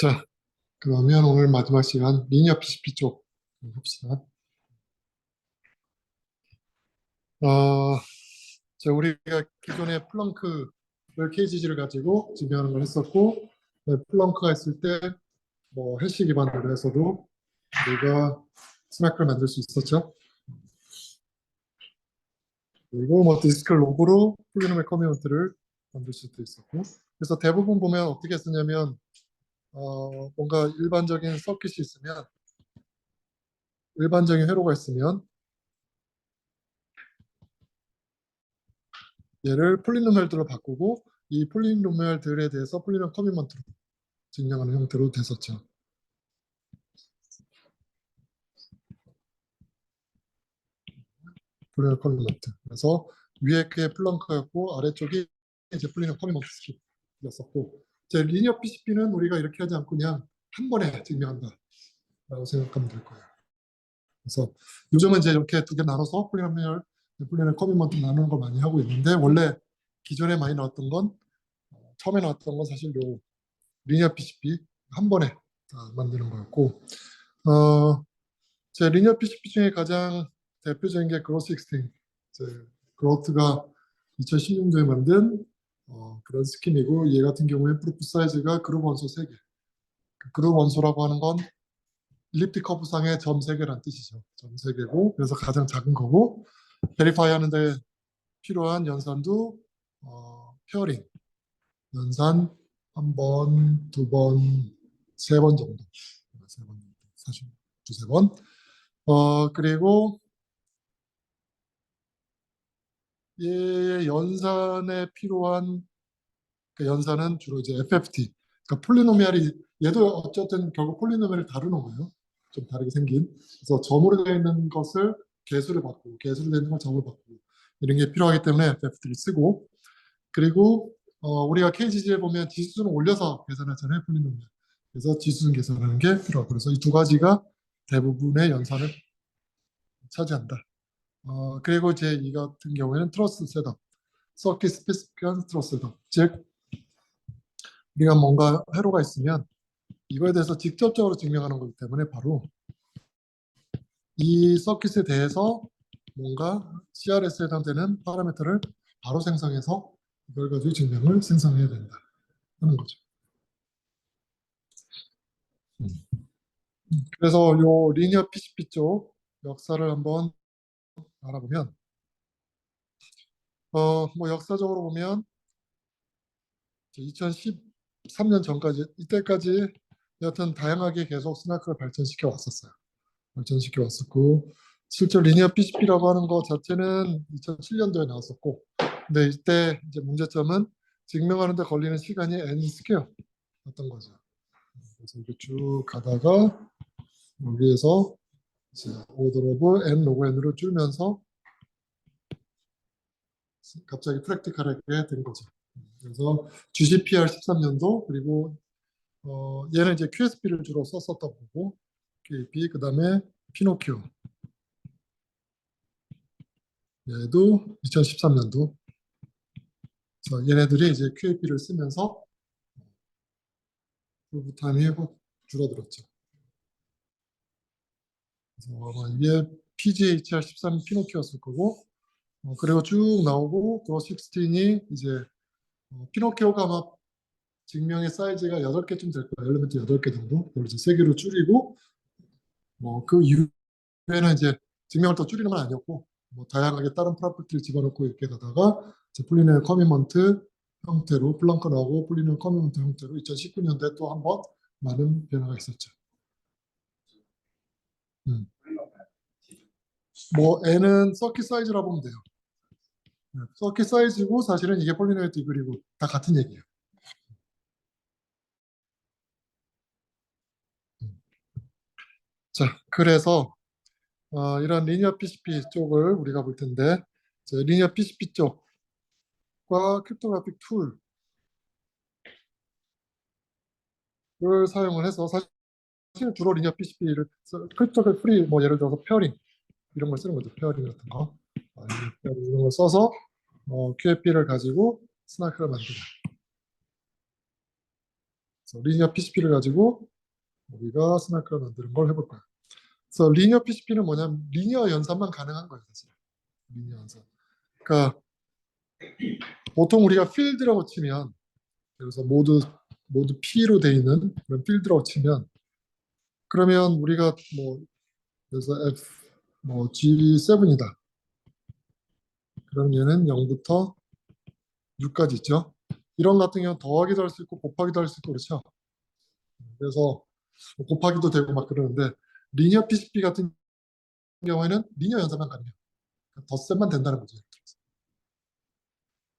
자, 그러면 오늘 마지막 시간 리니어 PCP 쪽 봅시다. 어, 우리가 기존에 플렁크를 KGG를 가지고 증명하는 걸 했었고, 플렁크가 있을 때 뭐 해시 기반으로 해서도 우리가 스나크를 만들 수 있었죠. 그리고 뭐 디스크 로그로 폴리노밀 커뮤니티를 만들 수도 있었고, 그래서 대부분 보면 어떻게 쓰냐면 뭔가 일반적인 서킷이 있으면, 일반적인 회로가 있으면 얘를 폴리노미얼들로 바꾸고 이 폴리노미얼들에 대해서 폴리노미얼 커뮤먼트로 증명하는 형태로 됐었죠. 폴리노미얼 커뮤먼트. 그래서 위에 그게 플렁크였고 아래쪽이 이제 폴리노미얼 커뮤먼트 스킵이었었고, 제 리니어 PCP는 우리가 이렇게 하지 않고 그냥 한 번에 증명한다라고 생각하면 될 거예요. 그래서 요즘은 이제 이렇게 두 개 나눠서 폴리노미얼 커뮤먼트 나누는 걸 많이 하고 있는데, 원래 기존에 많이 나왔던 건 처음에 나왔던 건 사실 요 리니어 PCP 한 번에 만드는 거였고, 제 리니어 PCP 중에 가장 대표적인 게 그로스 익스트림. 그로트가 2016년도에 만든 그런 스킨이고, 얘 같은 경우에 프로프 사이즈가 그룹 원소 3개. 그룹 원소라고 하는 건 일립틱 커브상의 점 3개란 뜻이죠. 점 3개고, 그래서 가장 작은 거고, 베리파이 하는데 필요한 연산도 페어링, 연산 한 번, 두 번, 세 번 정도. 세 번, 사실 두세 번. 그리고 얘 연산에 필요한 그 연산은 주로 이제 FFT. 그러니까 폴리노미알이, 얘도 어쨌든 결국 폴리노미알을 다루는 거예요. 좀 다르게 생긴. 그래서 점으로 되어 있는 것을 개수를 바꾸고, 개수로 되어 있는 걸 점으로 바꾸고, 이런 게 필요하기 때문에 FFT를 쓰고, 그리고 우리가 KGG에 보면 지수는 올려서 계산하잖아요, 폴리노미알. 그래서 지수는 계산하는 게 필요하고, 그래서 이 두 가지가 대부분의 연산을 차지한다. 그리고 이제 이 같은 경우에는 트러스 셋업, 서킷 스페시픽한 트러스 셋업. 즉, 우리가 뭔가 회로가 있으면 이거에 대해서 직접적으로 증명하는 거기 때문에 바로 이 서킷에 대해서 뭔가 CRS에 해당되는 파라미터를 바로 생성해서 이걸 가지고 증명을 생성해야 된다 하는 거죠. 그래서 요 리니어 PCP 쪽 역사를 한번 알아보면, 뭐 역사적으로 보면 2013년 전까지, 이때까지 여튼 다양하게 계속 스나크를 발전시켜 왔었어요. 발전시켜 왔었고, 실제 리니어 PCP라고 하는 것 자체는 2007년도에 나왔었고, 근데 이때 이제 문제점은 증명하는 데 걸리는 시간이 n 스퀘어였던 거죠. 그래서 이렇게 쭉 가다가 여기에서 이제 오더 오브 n 로그 n으로 줄면서 갑자기 프랙티컬하게 된 거죠. 그래서 GCPR 13년도, 그리고 얘는 이제 QSP를 주로 썼었던 거고, QAP, 그 다음에 피노키오, 얘도 2013년도. 그래서 얘네들이 이제 QAP를 쓰면서 프로브 타임이 줄어들었죠. 그래서 아마 이게 PGHR 13 피노키오였을 거고, 그리고 쭉 나오고 그로스 16이 이제 피노키오가 아마 증명의 사이즈가 8개쯤 될 거예요. 엘리멘트 8개 정도. 그걸 이제 3개로 줄이고, 그 이후에는 이제 증명을 더 줄이는 건 아니었고, 뭐 다양하게 다른 프로퍼티를 집어넣고 이렇게 가다가 이제 폴리노미얼 커뮤먼트 형태로 플랑크 나오고, 폴리노미얼 커뮤먼트 형태로 2019년도에 또 한 번 많은 변화가 있었죠. 뭐 n은 서킷 사이즈라 보면 돼요. 서킷 사이즈고 사실은 이게 폴리노미얼 디그리고 다 같은 얘기예요. 자, 그래서 이런 리니어 PCP 쪽을 우리가 볼 텐데, 리니어 PCP 쪽과 크립토그래픽 툴을 사용을 해서, 사실 주로 리니어 PCP를 크립토그래픽 프리, 뭐 예를 들어서 페어링 이런 걸 쓰는 거죠. 페어링 같은 거, 페어링 이런 걸 써서 QAP를 가지고 스나크를 만드는. 그래서 리니어 PCP를 가지고 우리가 스나크를 만드는 걸 해볼 거예요. 그래서 리니어 PCP는 뭐냐면 리니어 연산만 가능한 거예요, 사실. 리니어 연산. 그러니까 보통 우리가 필드라고 치면, 그래서 모두 P로 돼 있는 그런 필드라고 치면, 그러면 우리가 뭐 그래서 F 뭐 G7이다. 그럼 얘는 0부터 6까지 있죠. 이런 같은 경우는 더하기도 할 수 있고 곱하기도 할 수 있고 그렇죠. 그래서 뭐 곱하기도 되고 막 그러는데 리니어 PCP 같은 경우에는 리니어 연산만 가능해요. 덧셈만 된다는 거죠.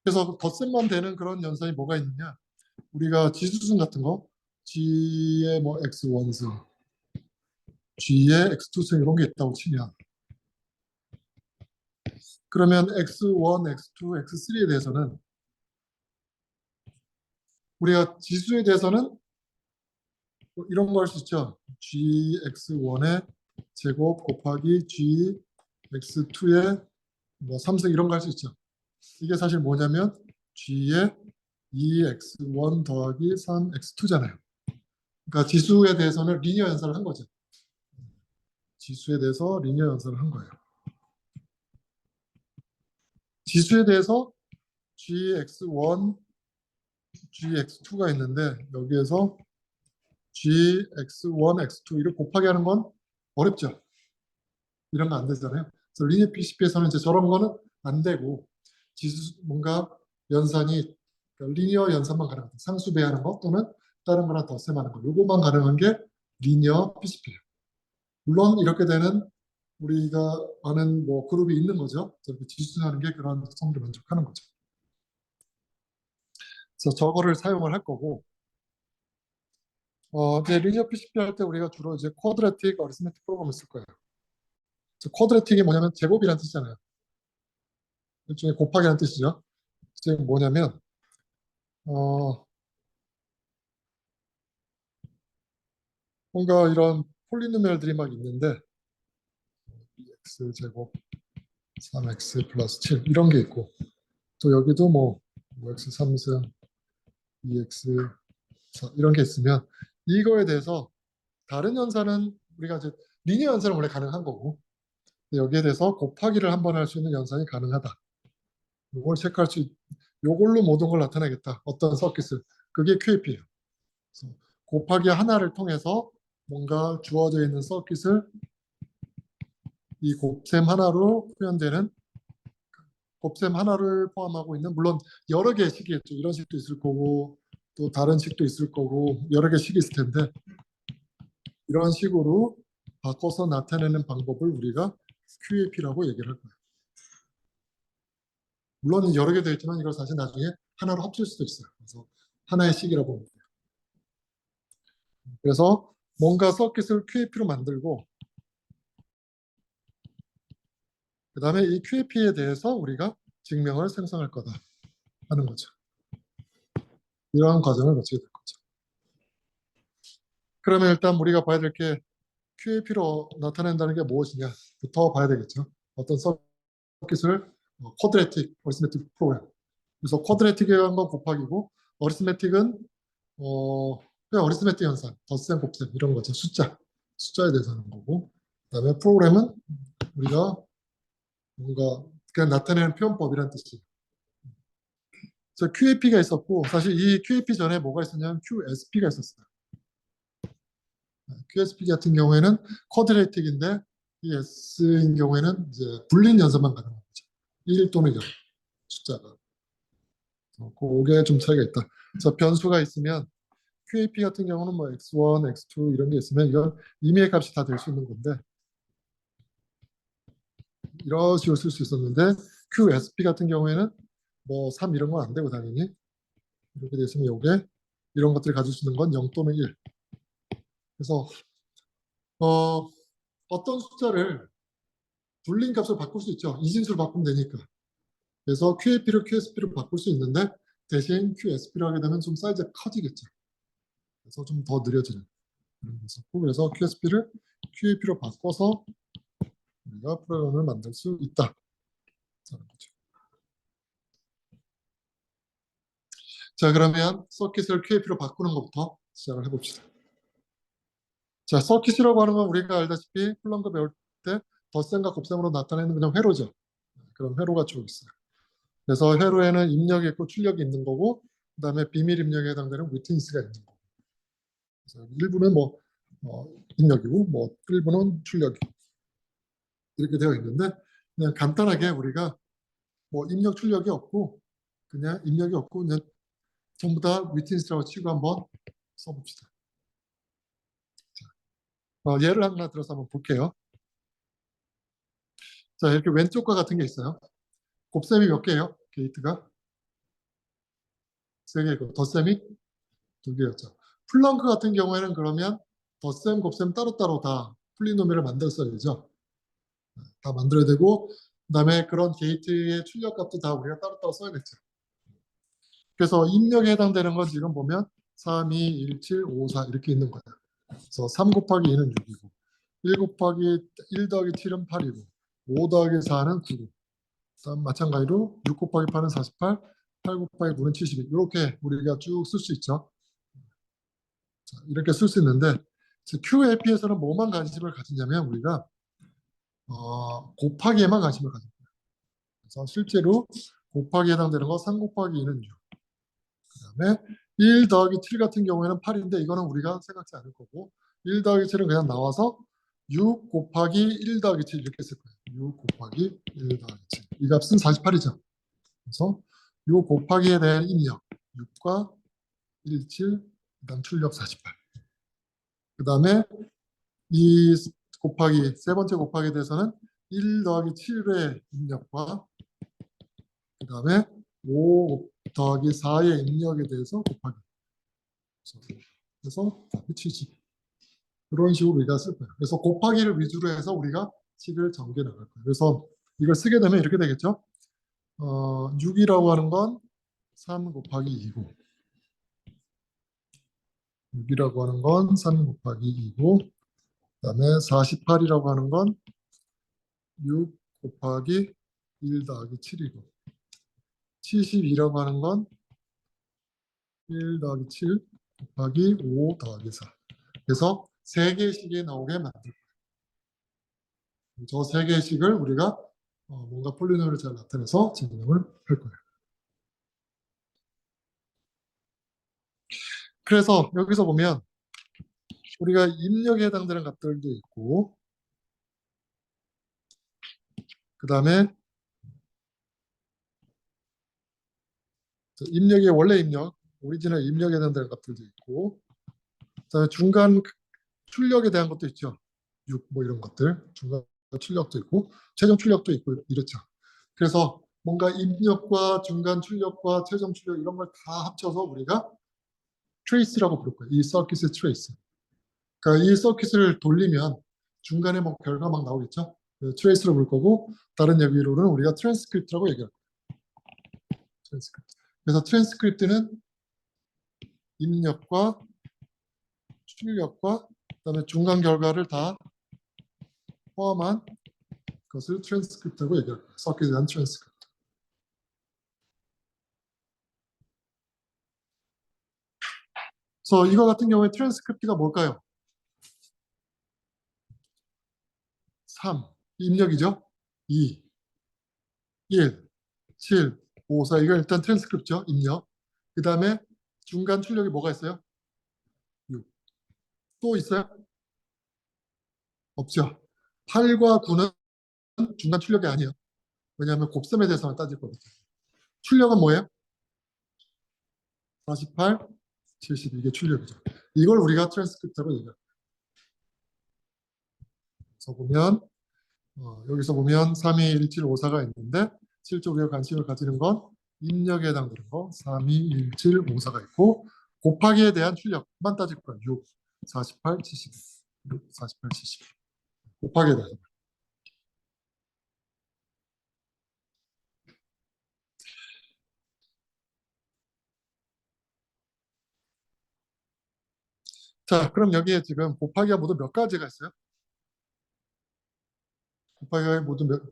그래서 덧셈만 되는 그런 연산이 뭐가 있느냐? 우리가 지수순 같은 거, G의 뭐 X1승, G의 X2승 이런 게 있다고 치면 그러면 X1, X2, X3에 대해서는 우리가 지수에 대해서는 뭐 이런 거 할 수 있죠. GX1의 제곱 곱하기 GX2의 뭐 3승 이런 거 할 수 있죠. 이게 사실 뭐냐면 G의 2x1 더하기 3x2잖아요. 그러니까 지수에 대해서는 리니어 연산을 한 거죠. 지수에 대해서 리니어 연산을 한 거예요. 지수에 대해서 gx1, gx2가 있는데 여기에서 gx1, x2 이를 곱하기 하는 건 어렵죠. 이런 거 안 되잖아요. 그래서 리니어 PCP에서는 이제 저런 거는 안 되고 지수 뭔가 연산이 그러니까 리니어 연산만 가능한 상수배하는 거 또는 다른 거랑 덧셈하는 거 요것만 가능한 게 리니어 PCP예요. 물론 이렇게 되는 우리가 아는 뭐 그룹이 있는 거죠. 저렇게 지수하는 게 그런 성질을 만족하는 거죠. 그래서 저거를 사용을 할 거고 이제 리니어 PCP 할 때 우리가 주로 이제 쿼드래틱 어리스메틱 프로그램을 쓸 거예요. 쿼드래틱이 뭐냐면 제곱이라는 뜻이잖아요. 일종의 곱하기라는 뜻이죠. 지금 뭐냐면 어, 뭔가 이런 폴리노미얼들이 막 있는데 2x 제곱 3x 플러스 7 이런 게 있고 또 여기도 뭐 5x 3승 2x 4 이런 게 있으면 이거에 대해서 다른 연산은 우리가 이제 리니어 연산은 원래 가능한 거고 여기에 대해서 곱하기를 한 번 할 수 있는 연산이 가능하다. 이걸 체크할 수 요걸로 모든 걸 나타내겠다. 어떤 서킷을. 그게 QAP예요. 곱하기 하나를 통해서 뭔가 주어져 있는 서킷을 이 곱셈 하나로 표현되는 곱셈 하나를 포함하고 있는 물론 여러 개의 식이겠죠. 이런 식도 있을 거고 또 다른 식도 있을 거고 여러 개의 식이 있을 텐데 이런 식으로 바꿔서 나타내는 방법을 우리가 QAP라고 얘기를 할 거예요. 물론 여러 개 되어 있지만 이걸 사실 나중에 하나로 합칠 수도 있어요. 그래서 하나의 식이라고 보면 돼요. 그래서 뭔가 서킷을 QAP로 만들고 그 다음에 이 QAP에 대해서 우리가 증명을 생성할 거다 하는 거죠. 이러한 과정을 거치게 될 거죠. 그러면 일단 우리가 봐야 될 게 QAP로 나타낸다는 게 무엇이냐부터 봐야 되겠죠. 어떤 서킷을 쿼드래틱, 어리스메틱 프로그램. 그래서 쿼드래틱에 한 건 곱하기고 어리스메틱은 그냥 어리스메틱 연산, 덧셈, 곱셈 이런 거죠. 숫자에 대해서 하는 거고 그다음에 프로그램은 우리가 뭔가 그냥 나타내는 표현법이라는 뜻이에요. 그래서 QAP가 있었고 사실 이 QAP 전에 뭐가 있었냐면 QSP가 있었어요. QSP 같은 경우에는 쿼드레틱인데 이 S인 경우에는 이제 불린 연산만 가능한 거죠. 1 또는 0 숫자가. 그게 좀 차이가 있다. 그래서 변수가 있으면 QAP 같은 경우는 뭐 X1, X2 이런 게 있으면 이건 임의의 값이 다 될 수 있는 건데 이런 식으로 쓸 수 있었는데 QSP 같은 경우에는 뭐 3 이런 건 안 되고 당연히 이렇게 됐으면 요게 이런 것들을 가질 수 있는 건 0 또는 1. 그래서 어떤 숫자를 불린 값을 바꿀 수 있죠. 이진수를 바꾸면 되니까. 그래서 QAP를 QSP로 바꿀 수 있는데 대신 QSP로 하게 되면 좀 사이즈가 커지겠죠. 그래서 좀 더 느려지는 그런 게 있었고 그래서 QSP를 QAP로 바꿔서 우리가 프로그램을 만들 수 있다. 자 그러면 서킷을 QAP로 바꾸는 것부터 시작을 해봅시다. 자, 서킷이라고 하는 건 우리가 알다시피 플랑크 배울 때 덧셈과 곱셈으로 나타내는 그냥 회로죠. 그런 회로가 쭉 있어요. 그래서 회로에는 입력이 있고 출력이 있는 거고, 그다음에 비밀 입력에 해당되는 위트니스가 있는 거고. 그래서 일부는 뭐 입력이고, 뭐 일부는 출력이고 이렇게 되어 있는데, 그냥 간단하게 우리가 뭐 입력 출력이 없고, 그냥 입력이 없고, 그냥 전부 다 위트니스라고 치고 한번 써봅시다. 예를 하나 들어서 한번 볼게요. 자, 이렇게 왼쪽과 같은 게 있어요. 곱셈이 몇 개예요? 게이트가 3개고 덧셈이 2개였죠. 플렁크 같은 경우에는 그러면 덧셈, 곱셈 따로따로 다 폴리노미를 만들었어야 되죠. 다 만들어야 되고, 그다음에 그런 게이트의 출력값도 다 우리가 따로따로 써야겠죠. 그래서 입력에 해당되는 건 지금 보면 3, 2, 1, 7, 5, 4 이렇게 있는 거예요. 그래서 3 곱하기 2는 6이고 1 곱하기 1 더하기 7은 8이고 5 더하기 4는 9고 그다음 마찬가지로 6 곱하기 8은 48, 8 곱하기 9는 72 이렇게 우리가 쭉 쓸 수 있죠. 자, 이렇게 쓸 수 있는데 QAP에서는 뭐만 관심을 가지냐면 우리가 곱하기에만 관심을 가집니다. 그래서 실제로 곱하기에 해당되는 거 3 곱하기 2는 6. 그다음에 1 더하기 7 같은 경우에는 8인데 이거는 우리가 생각지 않을 거고 1 더하기 7은 그냥 나와서 6 곱하기 1 더하기 7 이렇게 쓸 거예요. 6 곱하기 1 더하기 7. 이 값은 48이죠. 그래서 이 곱하기에 대한 입력 6과 1, 7, 그다음 출력 48. 그다음에 이 곱하기 세 번째 곱하기에 대해서는 1 더하기 7의 입력과 그다음에 5 더하기 4의 입력에 대해서 곱하기. 그래서 답이 70. 그런 식으로 우리가 쓸 거예요. 그래서 곱하기를 위주로 해서 우리가 식을 전개 나갈 거예요. 그래서 이걸 쓰게 되면 이렇게 되겠죠. 6이라고 하는 건 3 곱하기 2고 6이라고 하는 건 3 곱하기 2고 그다음에 48이라고 하는 건 6 곱하기 1 더하기 7이고 72라고 하는 건 1 더하기 7 곱하기 5 더하기 4. 그래서 3개씩이 나오게 만들 거예요. 저 3개씩을 우리가 뭔가 폴리노미를 잘 나타내서 증명을 할 거예요. 그래서 여기서 보면 우리가 입력에 해당되는 값들도 있고 그 다음에 입력의 원래 입력, 오리지널 입력에 해당되는 값들도 있고 그 다음에 중간 출력에 대한 것도 있죠. 6 뭐 이런 것들 중간 출력도 있고 최종 출력도 있고 이렇죠. 그래서 뭔가 입력과 중간 출력과 최종 출력 이런 걸 다 합쳐서 우리가 트레이스라고 부를 거예요. 이 서킷의 트레이스. 그러니까 이 서킷을 돌리면 중간에 뭐 결과 막 나오겠죠. 트레이스로 부를 거고 다른 얘기로는 우리가 트랜스크립트라고 얘기할 거예요. 트랜스크립트. 그래서 트랜스크립트는 입력과 출력과 그다음에 중간 결과를 다 포함한 것을 트랜스크립트라고 얘기할 거예요. 서킷에 대한 트랜스크립트. 그래서 이거 같은 경우에 트랜스크립트가 뭘까요? 3, 입력이죠. 2, 1, 7, 5, 4 이거 일단 트랜스크립트죠. 입력. 그 다음에 중간 출력이 뭐가 있어요? 6. 또 있어요? 없죠. 8과 9는 중간 출력이 아니에요. 왜냐하면 곱셈에 대해서만 따질 거거든요. 출력은 뭐예요? 48, 70 이게 출력이죠. 이걸 우리가 트랜스크립트라고 얘기해요. 그래서 보면 여기서 보면 3, 2, 1, 7, 5, 4가 있는데 실제 우리가 관심을 가지는 건 입력에 해당되는 거 3, 2, 1, 7, 5, 4가 있고 곱하기에 대한 출력만 따질 거예요. 6, 48, 70. 6, 48, 70. 곱하기에 대한. 자, 그럼 여기에 지금 곱하기가 모두 몇 가지가 있어요?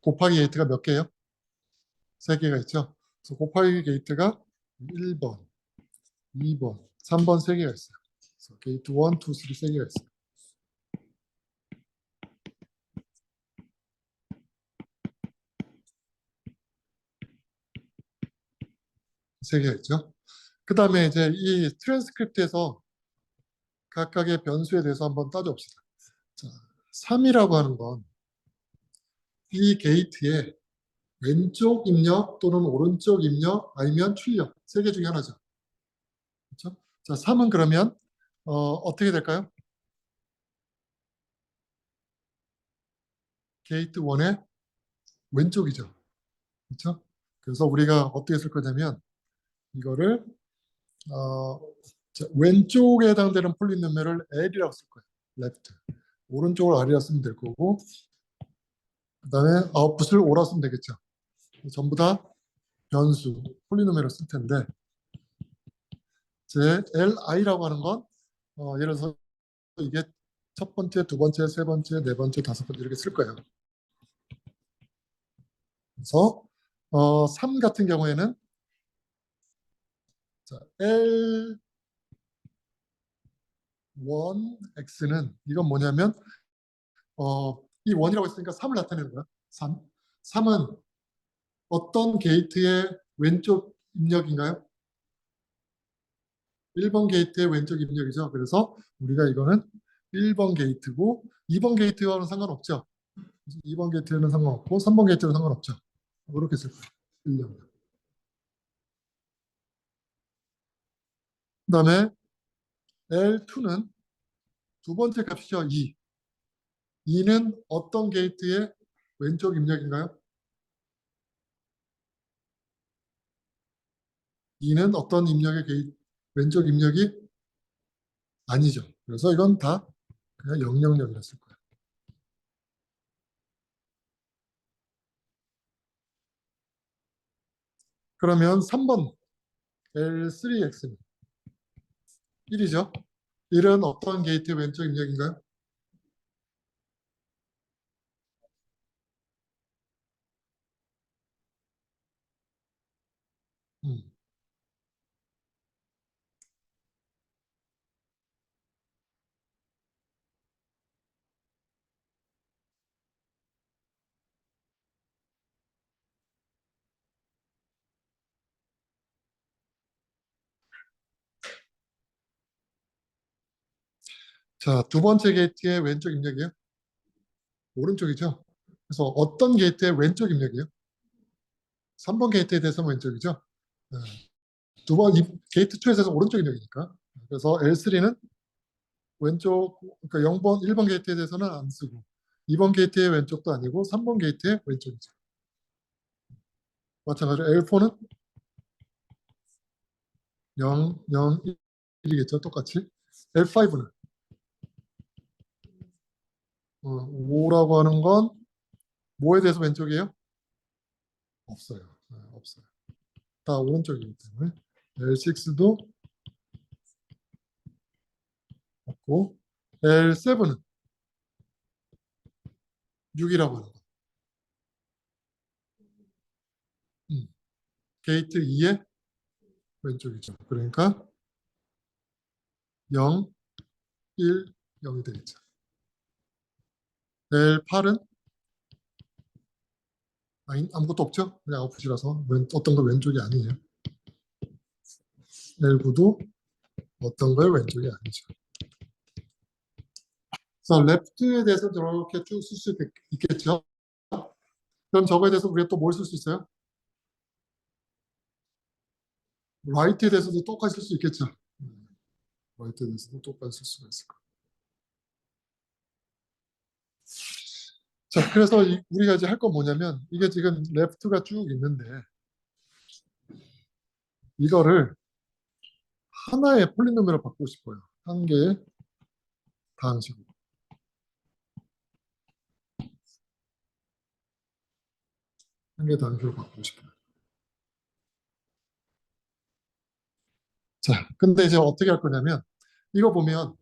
곱하기 게이트가 몇 개예요? 3개가 있죠. 그래서 곱하기 게이트가 1번, 2번, 3번 3개가 있어요. 그래서 게이트 1, 2, 3 세 개가 있어요. 세 개가 있죠. 그 다음에 이제 이 트랜스크립트에서 각각의 변수에 대해서 한번 따져봅시다. 자, 3이라고 하는 건 이 게이트의 왼쪽 입력 또는 오른쪽 입력 아니면 출력 세 개 중에 하나죠. 그렇죠? 자, 3은 그러면 어떻게 될까요? 게이트 1의 왼쪽이죠. 그렇죠? 그래서 우리가 어떻게 쓸 거냐면 이거를 어, 자, 왼쪽에 해당되는 폴리노미얼을 L이라고 쓸 거예요. left. 오른쪽을 R이라고 쓰면 될 거고 그 다음에 아웃풋을 O라고 쓰면 되겠죠. 전부 다 변수, 폴리노미얼을 쓸 텐데 제 Li라고 하는 건 예를 들어서 이게 첫 번째, 두 번째, 세 번째, 네 번째, 다섯 번째 이렇게 쓸 거예요. 그래서 3 같은 경우에는 자, L1X는 이건 뭐냐면 이 1이라고 했으니까 3을 나타내는 거야. 3. 3은 어떤 게이트의 왼쪽 입력인가요? 1번 게이트의 왼쪽 입력이죠. 그래서 우리가 이거는 1번 게이트고 2번 게이트와는 상관없죠. 2번 게이트는 상관없고 3번 게이트는 상관없죠. 이렇게 쓸 거예요. 1년. 그 다음에 L2는 두 번째 값이죠. 2. 2는 어떤 게이트의 왼쪽 입력인가요? 2는 어떤 입력의 왼쪽 입력이 아니죠. 그래서 이건 다 그냥 000이라 쓸 거예요. 그러면 3번 L3X는 1이죠. 1은 어떤 게이트의 왼쪽 입력인가요? 음. 자, 두 번째 게이트의 왼쪽 입력이요? 오른쪽이죠. 그래서 어떤 게이트의 왼쪽 입력이요? 3번 게이트에 대해서는 왼쪽이죠. 네. 게이트 2에서 오른쪽 입력이니까. 그래서 L3는 왼쪽, 그러니까 0번, 1번 게이트에 대해서는 안 쓰고 2번 게이트의 왼쪽도 아니고 3번 게이트의 왼쪽이죠. 마찬가지로 L4는 0, 0, 1이겠죠. 똑같이. L5는 5라고 하는 건 뭐에 대해서 왼쪽이에요? 없어요. 없어요. 다 오른쪽이기 때문에 L6도 없고 L7은 6이라고 하는 거. 게이트 2의 왼쪽이죠. 그러니까 0, 1, 0이 되겠죠. L8은 아무것도 없죠. 그냥 아웃풋이라서 어떤 거 왼쪽이 아니에요. L9도 어떤 걸 왼쪽이 아니죠. 그래서 레프트에 대해서 저렇게 쭉 쓸 수 있겠죠. 그럼 저거에 대해서 우리가 또 뭘 쓸 수 있어요? 라이트에 대해서도 똑같이 쓸 수 있겠죠. 라이트에 대해서도 똑같이 쓸 수가 있을 거예요. 자, 그래서 우리가 이제 할 건 뭐냐면 이게 지금 레프트가 쭉 있는데 이거를 하나의 폴리노미얼로 바꾸고 싶어요. 한 개의 다항식으로. 한 개의 다항식으로 바꾸고 싶어요. 자, 근데 이제 어떻게 할 거냐면 이거 보면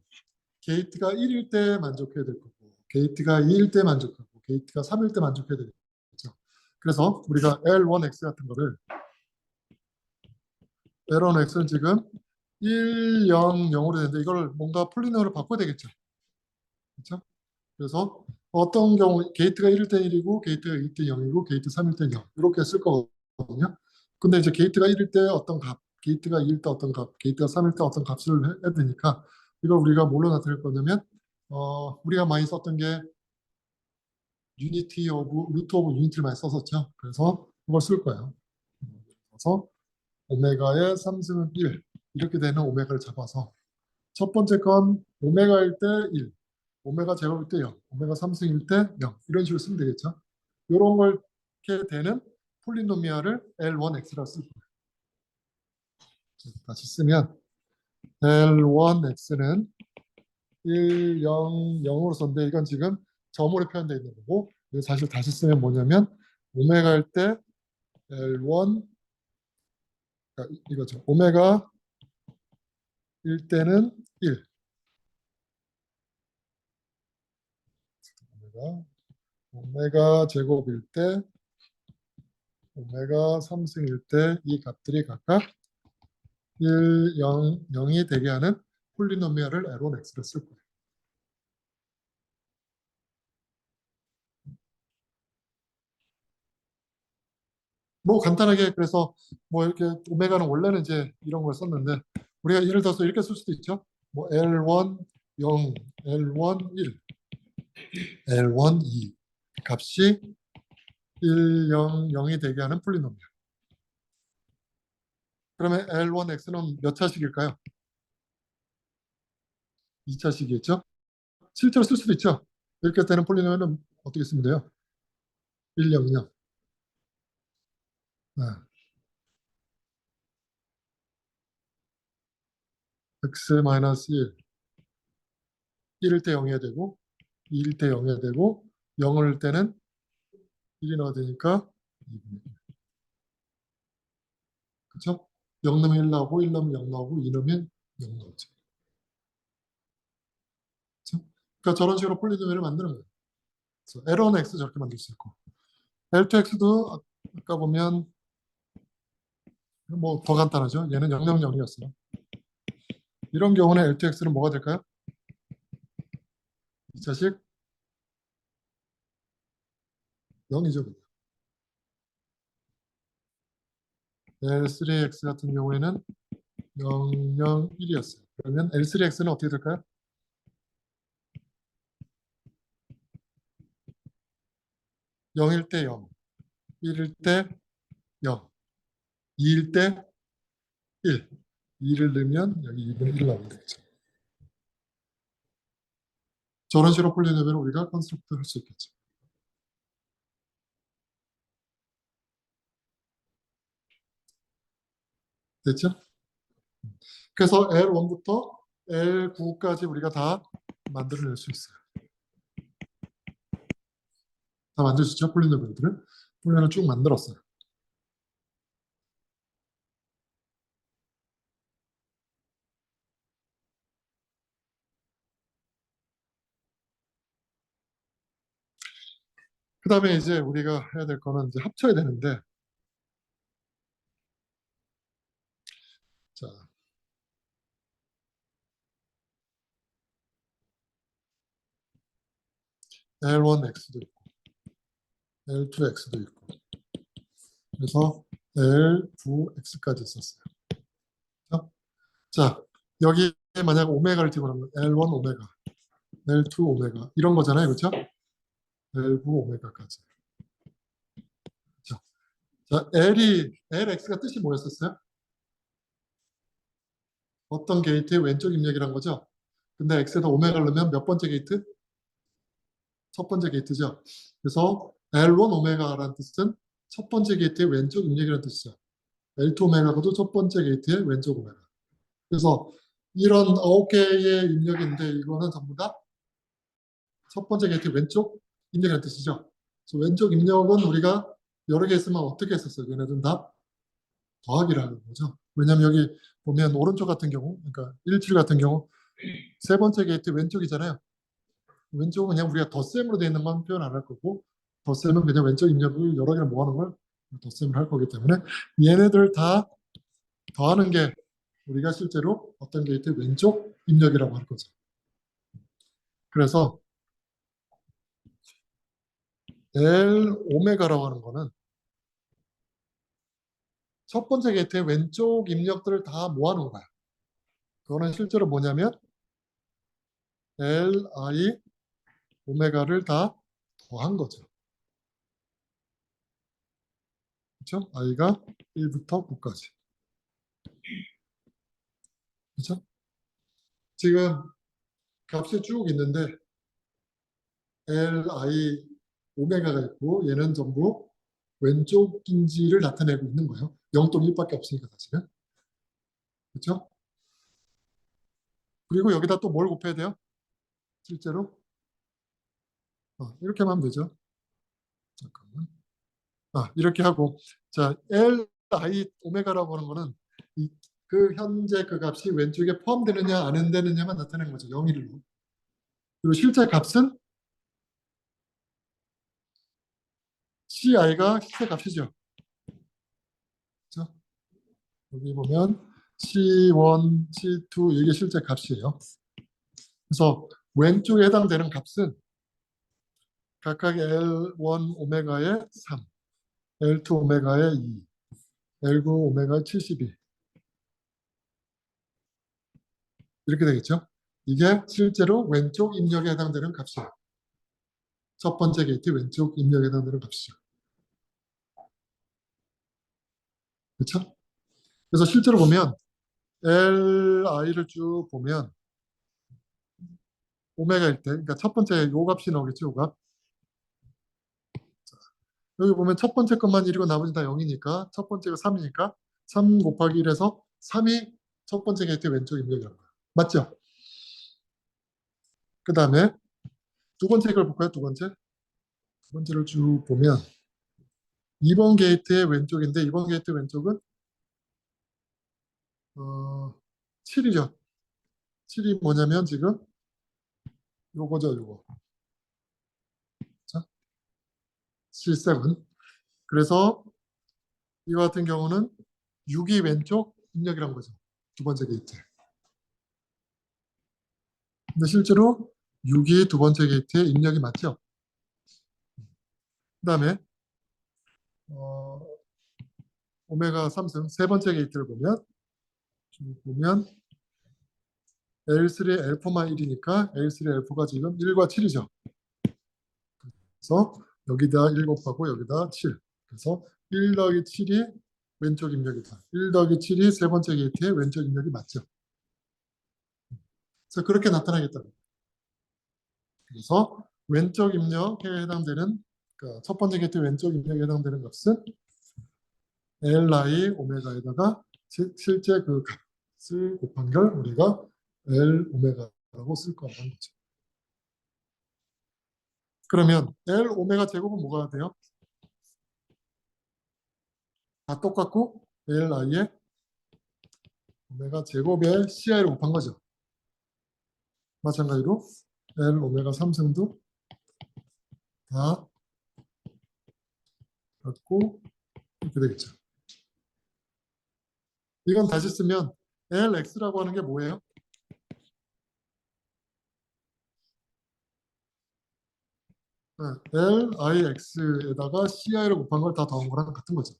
게이트가 1일 때 만족해야 될 거고 게이트가 2일 때 만족하고 게이트가 3일 때 만족해야 되겠죠. 그래서 우리가 L1X 같은 거를 L1X는 지금 1, 0, 0으로 되는데 이걸 뭔가 폴리노미얼을 바꿔야 되겠죠. 그렇죠? 그래서 어떤 경우 게이트가 1일 때 1이고 게이트가 2일 때 0이고 게이트 3일 때 0 이렇게 쓸 거거든요. 근데 이제 게이트가 1일 때 어떤 값, 게이트가 2일 때 어떤 값, 게이트가 3일 때 어떤 값을 해야 되니까 이걸 우리가 뭘로 나타낼 거냐면 우리가 많이 썼던 게 유니티 오브 루트 오브 유니티를 많이 썼었죠. 그래서 그걸 쓸 거예요. 그래서 오메가의 3승은 1 이렇게 되는 오메가를 잡아서 첫 번째 건 오메가일 때 1, 오메가 제곱일 때 0, 오메가 3승일 때 0 이런 식으로 쓰면 되겠죠. 이런 걸 이렇게 되는 폴리노미알을 L1x라고 쓸 거예요. 다시 쓰면 L1x는 1, 0, 0으로 썼는데 이건 지금 점으로 표현되어 있는 거고 사실 다시 쓰면 뭐냐면 오메가일 때 L1 그러니까 이거죠. 오메가 1 때는 1 오메가 제곱일 때 오메가 3승일 때 이 값들이 각각 1, 0, 0이 되게 하는 폴리노미얼을 L1x로 쓸 거예요. 뭐 간단하게 그래서 뭐 이렇게 오메가는 원래는 이제 이런 걸 썼는데 우리가 예를 들어서 이렇게 쓸 수도 있죠. 뭐 L1 0, L1 1, L1 2 값이 1, 0, 0이 되게 하는 폴리노미얼. 그러면 L1x는 몇 차식일까요? 2차식이겠죠? 실제로 쓸 수도 있죠. 이렇게 되는 폴리노미얼은 어떻게 쓰면 돼요? 1, 0, 0. 네. x-1 1일 때 0이어야 되고 2일 때 0이어야 되고 0을 때는 1이 나와야 되니까 2분의 1. 그렇죠? 0 넣으면 1 나오고 1 넣으면 0 나오고 2 넣으면 0 나오죠. 그렇죠? 그러니까 저런 식으로 폴리노미얼을 만드는 거예요. 그래서 L1x 저렇게 만들 수 있고 L2x도 아까 보면 뭐 더 간단하죠. 얘는 000이었어요. 이런 경우는 L2x는 뭐가 될까요? 2차식 0이죠. L3x 같은 경우에는 001이었어요. 그러면 L3x는 어떻게 될까요? 0일 때 0, 1일 때 0, 2일 때 1. 2를 넣으면 여기 2분의 1 나오면 되겠죠. 저런 식으로 폴리노미얼을 우리가 컨스트럭트 할 수 있겠죠. 됐죠? 그래서 L1부터 L9까지 우리가 다 만들어낼 수 있어요. 다 만들 수 있죠? 폴리노미얼들을. 폴리노미얼을 쭉 만들었어요. 그 다음에 이제 우리가 해야 될 거는 이제 합쳐야 되는데, 자, L1x도 있고, L2x도 있고, 그래서 L9x까지 있었어요. 자, 여기 만약 오메가를 집어넣으면 L1 오메가, L2 오메가 이런 거잖아요, 그렇죠? L9 오메가까지. 자, LX가 뜻이 뭐였었어요? 어떤 게이트의 왼쪽 입력이란 거죠. 근데 X에다 오메가를 넣으면 몇 번째 게이트? 첫 번째 게이트죠. 그래서 L1 오메가라는 뜻은 첫 번째 게이트의 왼쪽 입력이라는 뜻이죠. L2 오메가도 첫 번째 게이트의 왼쪽 오메가. 그래서 이런 9개의 입력인데 이거는 전부 다 첫 번째 게이트 왼쪽 입력이라는 뜻이죠. 그래서 왼쪽 입력은 우리가 여러 개 있으면 어떻게 했었어요? 얘네들은 다 더하기라는 거죠. 왜냐하면 여기 보면 오른쪽 같은 경우, 그러니까 1, 7 같은 경우 세 번째 게이트 왼쪽이잖아요. 왼쪽은 그냥 우리가 덧셈으로 되어 있는 건 표현 안 할 거고 덧셈은 그냥 왼쪽 입력을 여러 개를 모아놓은 걸 덧셈을 할 거기 때문에 얘네들 다 더하는 게 우리가 실제로 어떤 게이트 왼쪽 입력이라고 할 거죠. 그래서 L 오메가라고 하는 거는 첫 번째 게이트의 왼쪽 입력들을 다 모아놓은 거야. 그거는 실제로 뭐냐면 Li 오메가를 다 더한 거죠. 그렇죠? i가 1부터 9까지. 그렇죠? 지금 값이 쭉 있는데 Li 오메가가 있고 얘는 전부 왼쪽인지를 나타내고 있는 거예요. 0 또는 1밖에 없으니까 사실은. 그렇죠? 그리고 여기다 또 뭘 곱해야 돼요? 실제로? 이렇게만 하면 되죠. 잠깐만. 이렇게 하고 자 Li 오메가라고 하는 거는 그 현재 그 값이 왼쪽에 포함되느냐 안 되느냐만 나타내는 거죠. 0, 1로. 그리고 실제 값은 Ci가 실제 값이죠. 그렇죠? 여기 보면 C1, C2 이게 실제 값이에요. 그래서 왼쪽에 해당되는 값은 각각 L1 오메가의 3, L2 오메가의 2, L9 오메가의 72 이렇게 되겠죠. 이게 실제로 왼쪽 입력에 해당되는 값이에요. 첫 번째 게이트 왼쪽 입력에 해당되는 값이죠. 그렇죠? 그래서 실제로 보면 Li를 쭉 보면 오메가일 때, 그러니까 첫 번째 요 값이 나오겠죠, 요 값. 여기 보면 첫 번째 것만 1이고 나머지 다 0이니까 첫 번째가 3이니까 3 곱하기 1에서 3이 첫 번째 게이트 왼쪽 입력이라는 거예요. 맞죠? 그 다음에 두 번째 걸 볼까요? 두 번째. 두 번째를 쭉 보면 2번 게이트의 왼쪽인데 2번 게이트 왼쪽은 7이죠. 7이 뭐냐면 지금 요거죠, 요거. 자, C7. 그래서 이와 같은 경우는 6이 왼쪽 입력이란 거죠. 두 번째 게이트. 근데 실제로 6이 두 번째 게이트의 입력이 맞죠. 그 다음에 오메가 3승 세 번째 게이트를 보면 L3 L4만 1이니까 L3 L4가 지금 1과 7이죠. 그래서 여기다 1 곱하고 여기다 7. 그래서 1 더하기 7이 왼쪽 입력이다. 1 더하기 7이 세 번째 게이트의 왼쪽 입력이 맞죠. 그래서 그렇게 나타나겠다. 그래서 왼쪽 입력에 해당되는 그러니까 첫 번째 게이트 왼쪽 입력에 해당되는 값은 Li 오메가에다가 실제 그 값을 곱한 걸 우리가 L 오메가라고 쓸 거라는 거죠. 그러면 L 오메가 제곱은 뭐가 돼요? 다 똑같고 Li의 오메가 제곱에 CI를 곱한 거죠. 마찬가지로 L 오메가 3승도 다 같고 이렇게 되겠죠. 이건 다시 쓰면 LX라고 하는 게 뭐예요? LIX에다가 CI를 곱한 걸 다 더한 거랑 같은 거죠.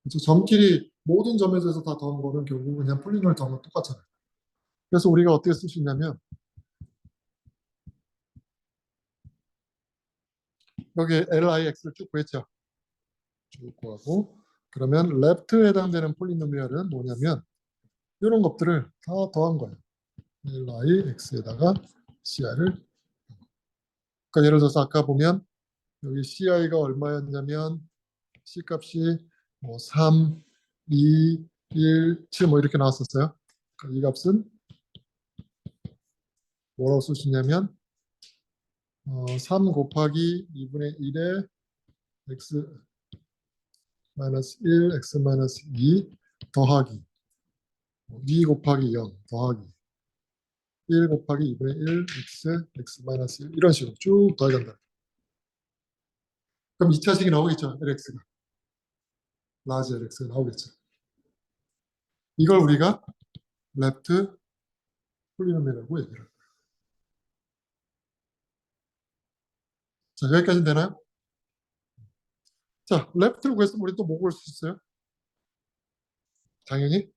그렇죠? 점끼리 모든 점에서 다 더한 거는 결국 그냥 폴리노미얼 더한 건 똑같잖아요. 그래서 우리가 어떻게 쓸 수 있냐면 여기 LIX를 쭉 구했죠. 쭉 구하고 그러면 레프트에 해당되는 폴리노미얼은 뭐냐면 이런 것들을 다 더한 거예요. LIX에다가 CI를 그러니까 예를 들어서 아까 보면 여기 CI가 얼마였냐면 C 값이 뭐 3, 2, 1, 7 뭐 이렇게 나왔었어요. 그러니까 이 값은 뭐라고 쓸 수 있냐면 3 곱하기 2분의 1에 x 마이너스 1, x 마이너스 2 더하기 2 곱하기 0 더하기 1 곱하기 2분의 1 x 마이너스 1 이런 식으로 쭉 더해간다. 그럼 2차식이 나오겠죠. LX가. 라지 LX가 나오겠죠. 이걸 우리가 레프트 폴리노미얼이라고 얘기를 합니다. 자, 여기까지 되나요? 자, 레프트를 구했으면 우리 또 뭐 구할 수 있어요? 당연히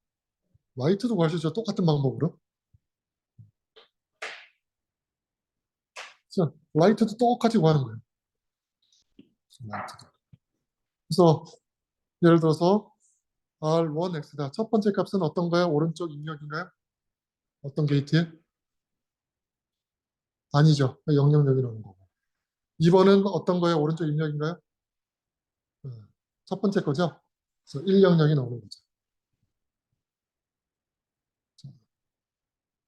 라이트도 구할 수 있죠. 똑같은 방법으로. 자, 라이트도 똑같이 구하는 거예요. 라이트도. 그래서 예를 들어서 R1X다. 첫 번째 값은 어떤가요? 오른쪽 입력인가요? 어떤 게이트에? 아니죠. 000이 나오는 거고. 2번은 어떤 거예요? 오른쪽 입력인가요? 어, 첫 번째 거죠? 그래서 100이 나오는 거죠.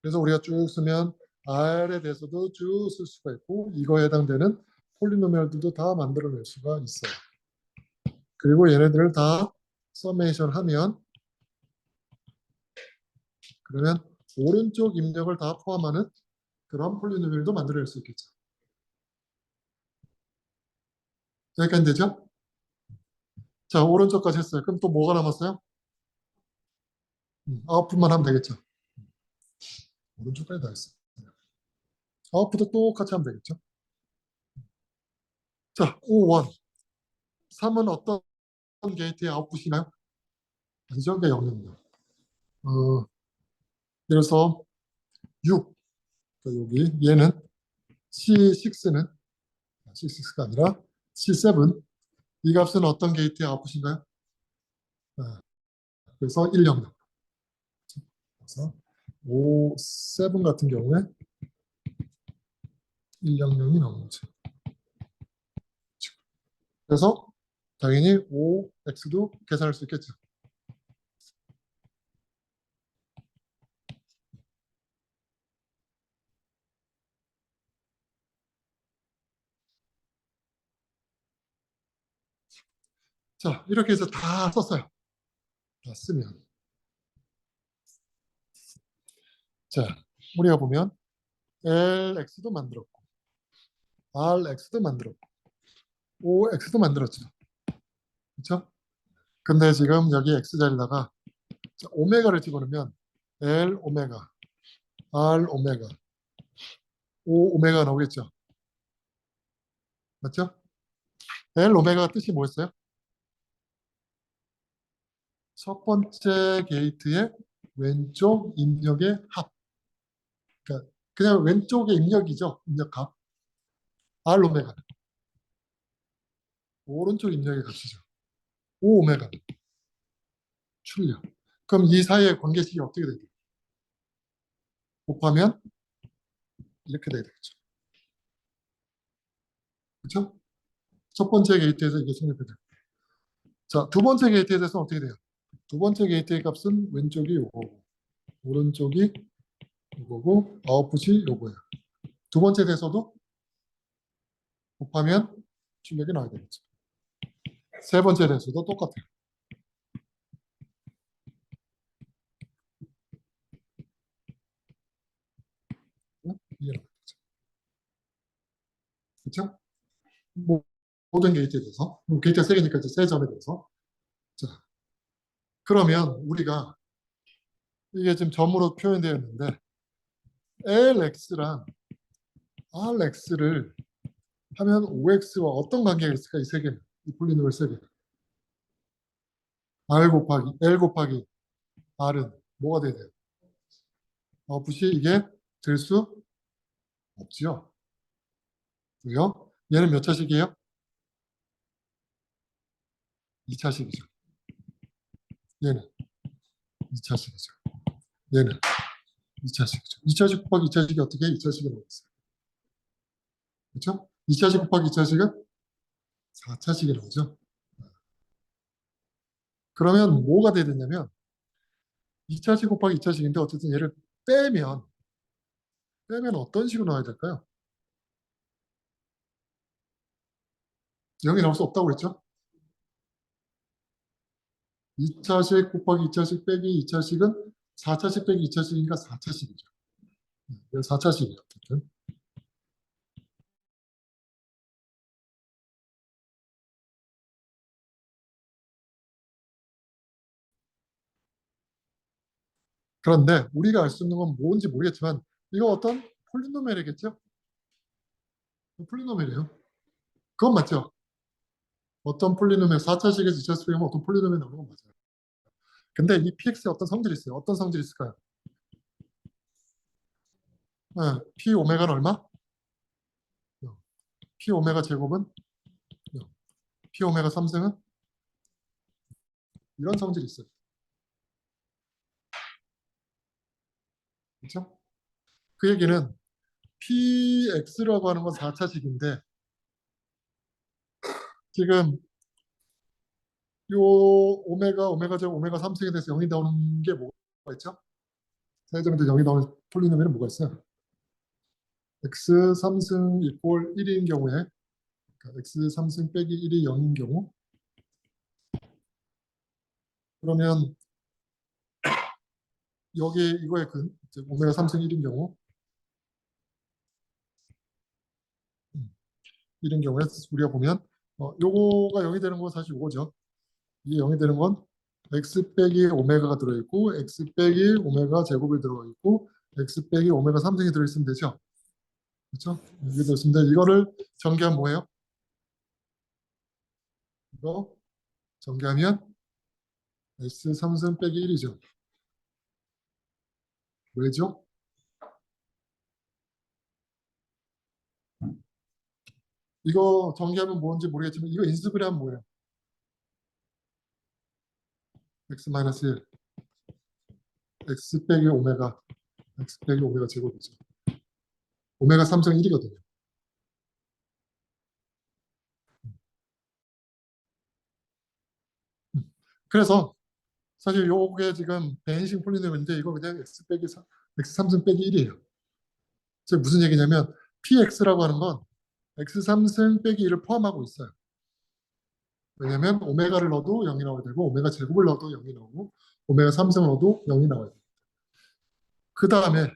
그래서 우리가 쭉 쓰면 R에 대해서도 쭉 쓸 수가 있고 이거에 해당되는 폴리노미얼들도 다 만들어낼 수가 있어요. 그리고 얘네들을 다 서메이션 하면 그러면 오른쪽 입력을 다 포함하는 그런 폴리노미얼도 만들어낼 수 있겠죠. 여기까지 되죠? 자, 오른쪽까지 했어요. 그럼 또 뭐가 남았어요? 아웃풋만 하면 되겠죠. 오른쪽까지 다 했어요. 아웃풋도 똑같이 하면 되겠죠. 자, O1. 3은 어떤 게이트의 아웃풋이나요? 아니죠? 그게 0입니다. 그래서 6. 여기 얘는 C6는 C6가 아니라 C7. 이 값은 어떤 게이트의 아웃풋인가요? 아, 그래서 100. 그래서 O7 같은 경우에 100이 나오는 거죠. 그래서 당연히 OX도 계산할 수 있겠죠. 자, 이렇게 해서 다 썼어요. 다 쓰면. 자, 우리가 보면 LX도 만들었고, RX도 만들었고, OX도 만들었죠. 그렇죠? 근데 지금 여기 X 자리다가 오메가를 집어넣으면 L 오메가, R 오메가, O 오메가 나오겠죠. 맞죠? L 오메가 뜻이 뭐였어요? 첫 번째 게이트의 왼쪽 입력의 합. 그러니까 그냥 왼쪽의 입력이죠. 입력합. R 오메가. 오른쪽 입력의 값이죠. O 오메가. 출력. 그럼 이 사이의 관계식이 어떻게 되죠? 곱하면 이렇게 되게 되겠죠. 그렇죠? 첫 번째 게이트에서 이게 성립이 돼요. 자, 두 번째 게이트에 대해서는 어떻게 돼요? 두 번째 게이트의 값은 왼쪽이 요거고 오른쪽이 요거고 아웃풋이 요거예요. 두 번째 대해서도 곱하면 출력이 나와야 되겠죠. 세 번째 대해서도 똑같아요. 이해 나오겠죠. 그렇죠? 모든 게이트에 대해서 게이트가 세 개니까 이제 세 점에 대해서 자 그러면 우리가 이게 지금 점으로 표현되어 있는데 LX랑 RX를 하면 OX와 어떤 관계가 있을까? 이 세 개는 이 폴리노미얼 세 개. R 곱하기 L 곱하기 R은 뭐가 돼야 돼요? 아웃풋이 이게 될 수 없지요. 왜요? 얘는 몇 차식이에요? 2차식이죠. 얘는 2차식이죠. 얘는 2차식이죠. 2차식 곱하기 2차식이 어떻게 2차식이 나오겠어요? 그렇죠? 2차식 곱하기 2차식은 4차식이 나오죠. 그러면 뭐가 돼야 되냐면 2차식 곱하기 2차식인데 어쨌든 얘를 빼면 어떤 식으로 나와야 될까요? 0이 나올 수 없다고 그랬죠? 2차식 곱하기 2차식 빼기 2차식은 4차식 빼기 2차식이니까 4차식이죠. 4차식이에요. 어쨌든. 그런데 우리가 알 수 있는 건 뭔지 모르겠지만 이거 어떤 폴리노멜이겠죠? 폴리노멜이에요. 그건 맞죠? 어떤 폴리노멜 4차식에서 2차식에 보면 어떤 폴리노멜 나오는 건 맞아요. 근데 이 px에 어떤 성질이 있어요. 어떤 성질이 있을까요? 네, p 오메가는 얼마? p 오메가 제곱은 p 오메가 3승은 이런 성질이 있어요. 그렇죠? 그 얘기는 px라고 하는 건 4차식인데 지금 요 오메가 제곱 오메가 3승에 대해서 0이 나오는 게 뭐가 있죠? 사회점인데 0이 나오는 폴리노멜은 뭐가 있어요? x 3승 이꼴 1인 경우에 그러니까 x 3승 빼기 1이 0인 경우 그러면 여기 이거의 근 오메가 3승 1인 경우 1인 경우에 우리가 보면 요거가 0이 되는 건 사실 이거죠. 이게 0이 되는 건 x 빼기 오메가가 들어있고 x 빼기 오메가 제곱이 들어있고 x 빼기 오메가 3승이 들어있으면 되죠. 그렇죠? 이게 들었습니다. 이거를 전개하면 뭐예요? 이거 전개하면 S 3승 빼기 1이죠. 왜죠? 이거 전개하면 뭔지 모르겠지만 이거 인수분해 하면 뭐예요? x 마이너스 1, x 빼기 오메가, x 빼기 오메가 제곱이죠. 오메가 3승 1이거든요. 그래서 사실 요게 지금 베인식 폴리노미인데 이거 그냥 x 빼기 3, x 3승 빼기 1이에요. 즉 무슨 얘기냐면 px라고 하는 건 x 3승 빼기 1을 포함하고 있어요. 왜냐면 오메가를 넣어도 0이 나오게 되고 오메가 제곱을 넣어도 0이 나오고 오메가 3승을 넣어도 0이 나와요. 그 다음에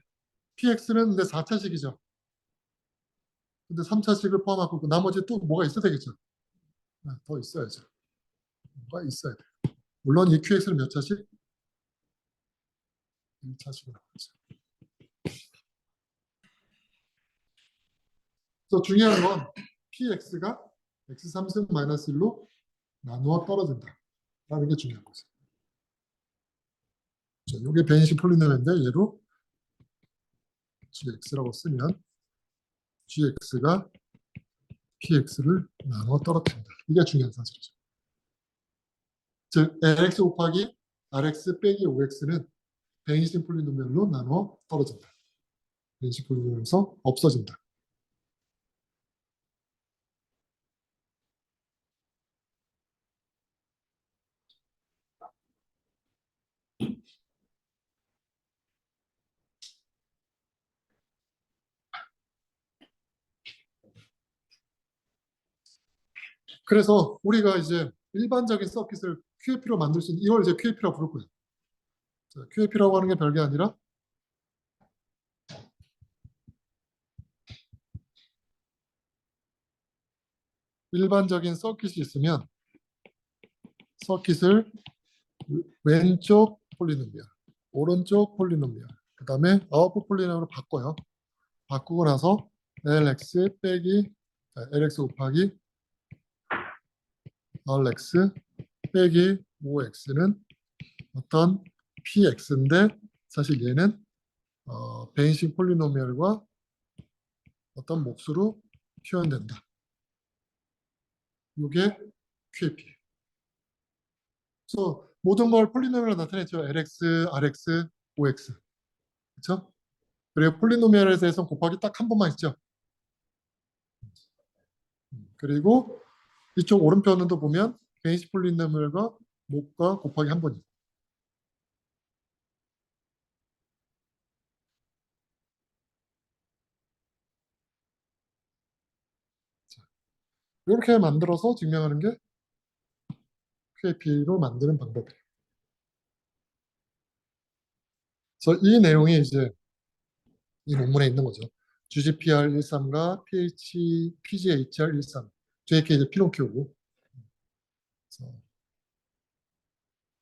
px는 근데 4차식이죠. 근데 3차식을 포함하고 그 나머지 또 뭐가 있어야 되겠죠. 네, 더 있어야죠. 뭐가 있어야 돼요. 물론 이 qx는 몇 차식? 1차식으로 나오죠. 그래서 중요한 건 px가 x3승 마이너스 1로 나누어 떨어진다. 라는 게 중요한 거죠. 이게 베인식 폴리노미인데 얘로 gx라고 쓰면 gx가 px를 나누어 떨어뜨린다. 이게 중요한 사실이죠. 즉 lx 곱하기 rx 빼기 5x는 베인식 폴리노미얼로 나누어 떨어진다. 베인식 폴리노미얼에서 없어진다. 그래서 우리가 이제 일반적인 서킷을 QAP로 만들 수 있는 이걸 이제 QAP라고 부를 거예요. QAP라고 하는 게 별게 아니라 일반적인 서킷이 있으면 서킷을 왼쪽 폴리노미얼, 오른쪽 폴리노미얼, 그 다음에 아웃풋 폴리노미얼로 바꿔요. 바꾸고 나서 LX 빼기 LX 곱하기 RX 빼기 5X는 어떤 PX인데 사실 얘는 베인식 폴리노미얼과 어떤 몫으로 표현된다. 이게 QAP. 그래서 모든 걸 폴리노미얼로 나타냈죠. LX, RX, OX. 그렇죠? 그리고 폴리노미얼에 대해서 곱하기 딱 한 번만 있죠. 그리고 이쪽 오른편도 보면 베이식 폴리노미얼과 몫과 곱하기 한 번이. 이렇게 만들어서 증명하는 게 QAP로 만드는 방법이에요. 그래서 이 내용이 이제 이 논문에 있는 거죠. GGPR 13과 PGHR 13. JK 이제 피노키오고.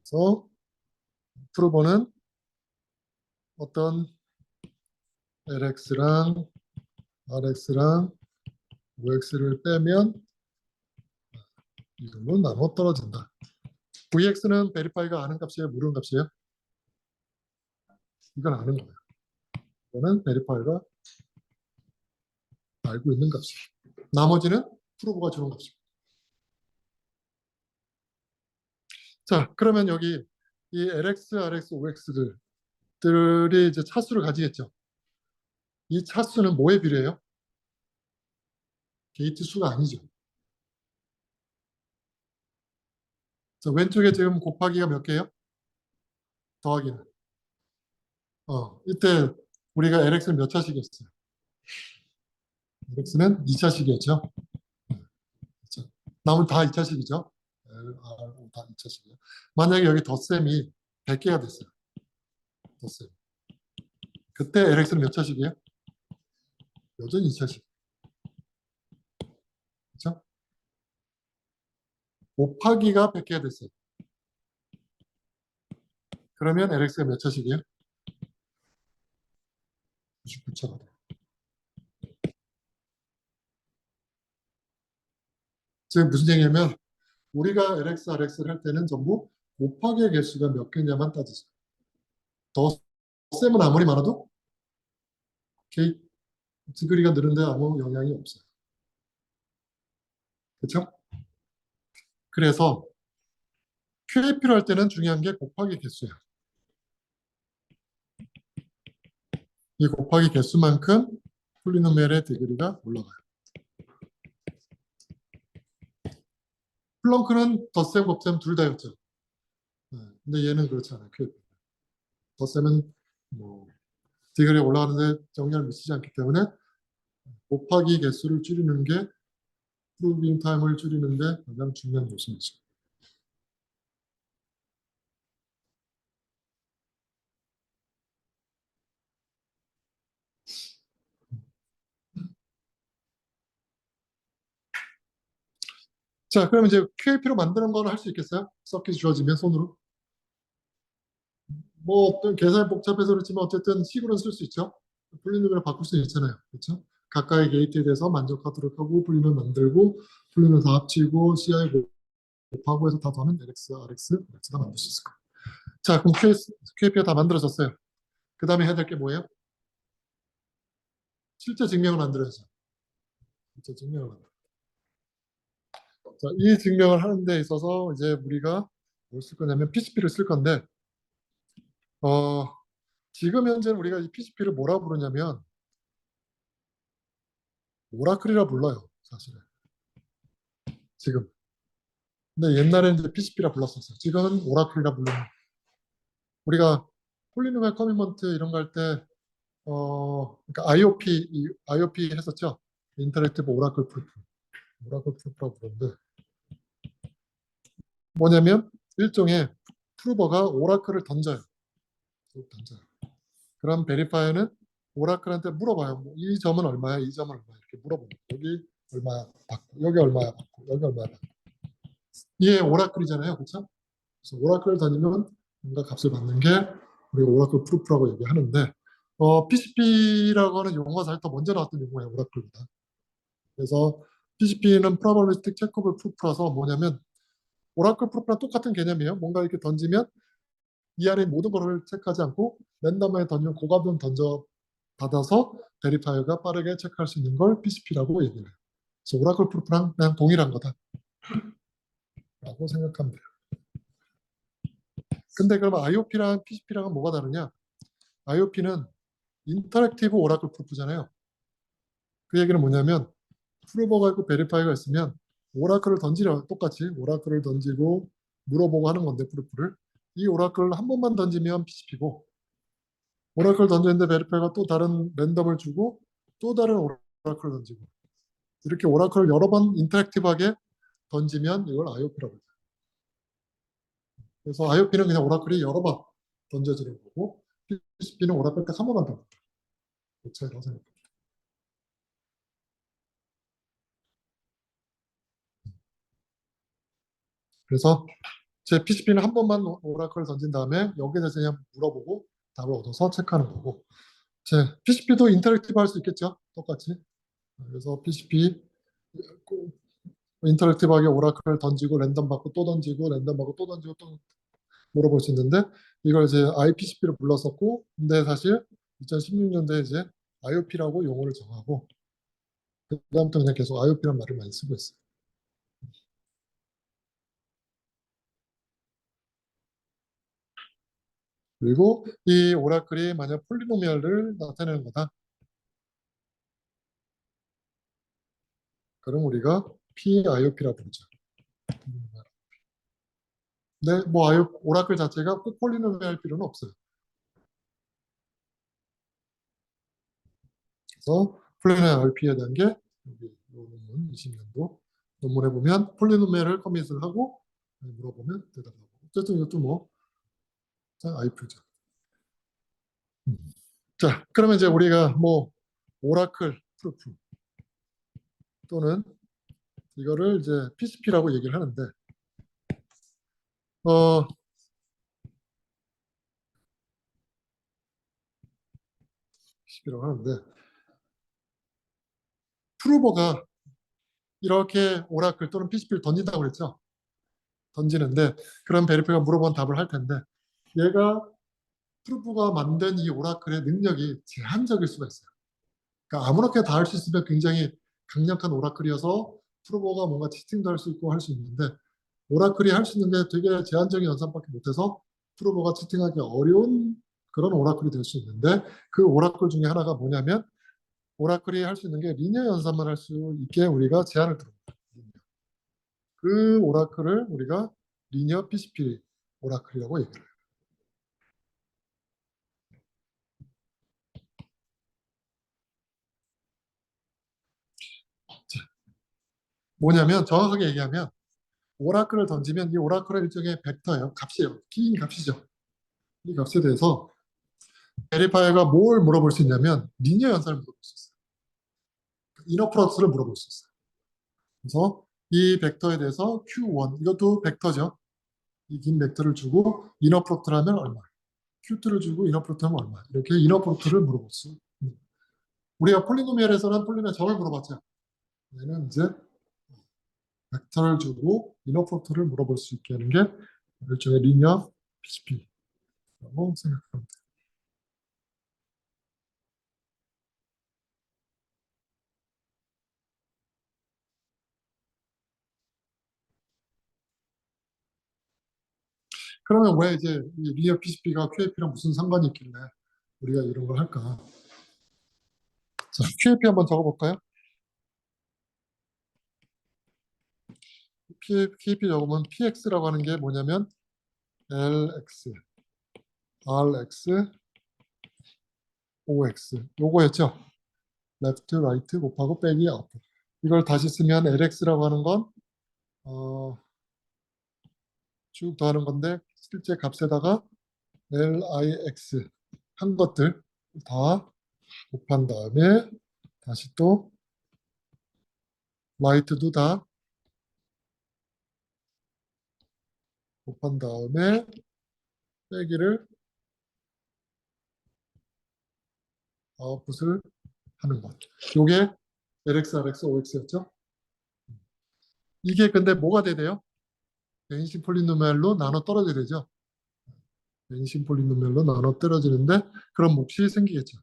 그래서 프로버는 어떤 LX랑 RX랑 OX를 빼면 이걸로 나눠 떨어진다. VX는 베리파이가 아는 값이에요? 모르는 값이에요? 이건 아는 거예요. 이거는 베리파이가 알고 있는 값이에요. 나머지는 프로브가 주는 값이에요. 자, 그러면 여기 이 LX, RX, OX들이 이제 차수를 가지겠죠. 이 차수는 뭐에 비례해요? 게이트 수가 아니죠. 자, 왼쪽에 지금 곱하기가 몇 개예요? 더하기는. 이때 우리가 LX는 몇 차식이었어요? LX는 2차식이었죠. 그렇죠. 나머지 다 2차식이죠. L, R, O 다 2차식이에요. 만약에 여기 덧셈이 100개가 됐어요. 덧셈. 그때 LX는 몇 차식이에요? 여전히 2차식. 그렇죠? 곱하기가 100개가 됐어요. 그러면 LX가 몇 차식이에요? 99차가 돼요. 지금 무슨 얘기냐면 우리가 LX, RX를 할 때는 전부 곱하기의 개수가 몇 개냐만 따지죠. 덧셈은 아무리 많아도 디그리가 느는데 아무 영향이 없어요. 그렇죠? 그래서 QAP를 할 때는 중요한 게 곱하기 개수예요. 이 곱하기 개수만큼 폴리노미얼의 디그리가 올라가요. 플렁크는 덧셈, 곱셈 둘 다였죠. 근데 얘는 그렇지 않아요. QAP. 덧셈은 뭐 디그리가 올라가는데 영향을 미치지 않기 때문에 곱하기 개수를 줄이는 게 프로빙 타임을 줄이는데 가장 중요한 요소이죠. 자, 그럼 이제 QAP로 만드는 거는 할 수 있겠어요? 서킷이 주어지면 손으로. 뭐 어떤 계산이 복잡해서 그렇지만 어쨌든 식으로는 쓸 수 있죠. 폴리노미얼을 바꿀 수 있잖아요. 그렇죠? 각각의 게이트에 대해서 만족하도록 하고 폴리노미얼 만들고 폴리노미얼 다 합치고 CI 곱하고 해서 다 더하면 LX, RX, X가 만들 수 있을 거예요. 자, 그럼 QAP가 다 만들어졌어요. 그 다음에 해야 될 게 뭐예요? 실제 증명을 만들어야죠. 실제 증명을 만들어. 자, 이 증명을 하는 데 있어서 이제 우리가 뭘 쓸 거냐면 PCP를 쓸 건데 어, 지금 현재는 우리가 이 PCP를 뭐라 부르냐면 오라클이라 불러요. 사실은. 지금. 근데 옛날에는 이제 PCP라 불렀었어요. 지금은 오라클이라 부르는. 우리가 폴리노미얼 커미먼트 이런 거 할 때, 그러니까 IOP 했었죠. 인터랙티브 오라클 프루프. 오라클 프루프라고 부르는데, 뭐냐면, 일종의 프루버가 오라클을 던져요. 던져요. 그럼 베리파이어는 오라클한테 물어봐요. 뭐이 점은 얼마야? 이 점은 얼마야? 이렇게 물어보는 거예요. 여기 얼마야? 받고, 여기 얼마야? 받고, 여기 얼마야? 받고. 이게 오라클이잖아요. 그렇죠? 그래서 오라클을 다니면 뭔가 값을 받는 게 우리가 오라클 프루프라고 얘기하는데 PCP라고 하는 용어가 사실 더 먼저 나왔던 용어예요. 오라클보다. 그래서 PCP는 프로바빌리스틱 체커블 프루프라서 뭐냐면 오라클 프루프랑 똑같은 개념이에요. 뭔가 이렇게 던지면 이 안에 모든 거를 체크하지 않고 랜덤하게 던지면 고값은 던져 받아서 베리파이어가 빠르게 체크할 수 있는 걸 PCP라고 얘기해요. 그래서 오라클 프루프랑 그냥 동일한 거다라고 생각하면 돼요. 근데 그러면 IOP랑 PCP랑은 뭐가 다르냐? IOP는 인터랙티브 오라클 프루프잖아요. 그 얘기는 뭐냐면 프루버가 있고 베리파이가 있으면 오라클을 던지려 똑같이 오라클을 던지고 물어보고 하는 건데 프루프를 이 오라클을 한 번만 던지면 PCP고 오라클 던졌는데 베리파이가 또 다른 랜덤을 주고 또 다른 오라클을 던지고 이렇게 오라클을 여러 번 인터랙티브하게 던지면 이걸 IOP라고 해요. 그래서 IOP는 그냥 오라클이 여러 번 던져지는 거고 PCP는 오라클 딱 한 번만 던져요. 그 차이라고 생각합니다. 그래서 제 PCP는 한 번만 오라클을 던진 다음에 여기에 대해서 그냥 물어보고 답을 얻어서 체크하는 거고. PCP도 인터랙티브 할 수 있겠죠? 똑같이. 그래서 PCP 인터랙티브하게 오라클을 던지고 랜덤 받고 또 던지고 랜덤 받고 또 던지고 또 물어볼 수 있는데 이걸 이제 IPCP를 불렀었고 근데 사실 2016년도에 이제 IOP라고 용어를 정하고 그다음부터 그냥 계속 IOP란 말을 많이 쓰고 있어요. 그리고 이 오라클이 만약 폴리노미얼을 나타내는 거다. 그럼 우리가 PIOP라고 부르죠. 근데 뭐 오라클 자체가 꼭 폴리노미얼 필요는 없어요. 그래서 폴리노미얼 대한 게 여기 이 논문 20년도 논문에 보면 폴리노미얼을 커밋을 하고 물어보면 대답하고 어쨌든 이것도 뭐 IP죠. 자, 그러면 이제 우리가 뭐 오라클 프루프 또는 이거를 이제 PCP라고 얘기를 하는데 어 PCP라고 하는데 프루버가 이렇게 오라클 또는 PCP를 던진다고 그랬죠. 던지는데 그럼 베리프가 물어본 답을 할 텐데 얘가 프루브가 만든 이 오라클의 능력이 제한적일 수가 있어요. 그러니까 아무렇게 다 할 수 있으면 굉장히 강력한 오라클이어서 프루버가 뭔가 치팅도 할 수 있고 할 수 있는데 오라클이 할 수 있는 게 되게 제한적인 연산밖에 못해서 프루버가 치팅하기 어려운 그런 오라클이 될 수 있는데 그 오라클 중에 하나가 뭐냐면 오라클이 할 수 있는 게 리니어 연산만 할 수 있게 우리가 제한을 두릅니다. 그 오라클을 우리가 리니어 PCP 오라클이라고 얘기를 해요. 뭐냐면 정확하게 얘기하면 오라클을 던지면 이 오라클은 일종의 벡터예요. 값이에요. 긴 값이죠. 이 값에 대해서 베리파이어가 뭘 물어볼 수 있냐면 리니어 연산을 물어볼 수 있어요. 이너 프로덕트를 물어볼 수 있어요. 그래서 이 벡터에 대해서 Q1 이것도 벡터죠. 이 긴 벡터를 주고 이너 프로덕트라면 얼마 Q2를 주고 이너 프로덕트하면 얼마 이렇게 이너 프로덕트를 물어볼 수 있습니다. 우리가 폴리노미얼에서는 폴리노미얼 점을 물어봤죠. 얘는 이제 벡터를 주고 이너 프로덕트를 물어볼 수 있게 하는 게 일종의 리니어 PCP라고 생각합니다. 그러면 왜 이제 이 리니어 PCP가 QAP랑 무슨 상관이 있길래 우리가 이런 걸 할까? 자, QAP 한번 적어볼까요? QAP 적으면 PX라고 하는 게 뭐냐면 LX, RX, OX 요거였죠. 레프트, 라이트 곱하고 빼기 아웃. 이걸 다시 쓰면 LX라고 하는 건 쭉 더하는 건데 실제 값에다가 LIX 한 것들 다 곱한 다음에 다시 또 라이트도 다 곱한 다음에 빼기를 아웃풋을 하는 것. 요게 LX, RX, OX였죠. 이게 근데 뭐가 돼요? 베니시 폴리노멜로 나눠 떨어져야 되죠. 베니시 폴리노멜로 나눠 떨어지는데 그런 몫이 생기겠죠.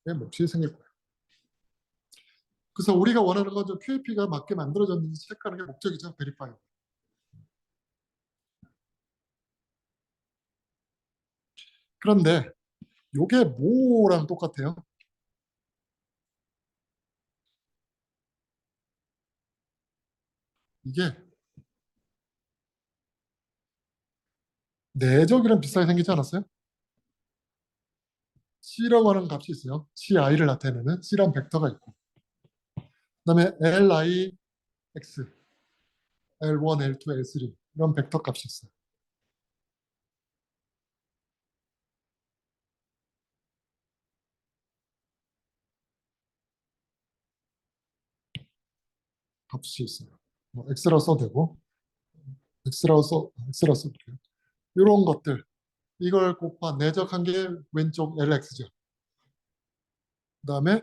네, 몫이 생길 거예요. 그래서 우리가 원하는 건 좀 QAP가 맞게 만들어졌는지 체크하는 게 목적이죠. 베리파이. 그런데 요게 뭐랑 똑같아요? 이게 내적이랑 비슷하게 생기지 않았어요? C라고 하는 값이 있어요. CI를 나타내는 C란 벡터가 있고 그다음에 LIX, L1, L2, L3 이런 벡터 값이 있어요. 값이 있어요. 뭐 X라고 써도 되고 X라고 써도 돼요. 이런 것들 이걸 내적한 게 왼쪽 LX죠. 그 다음에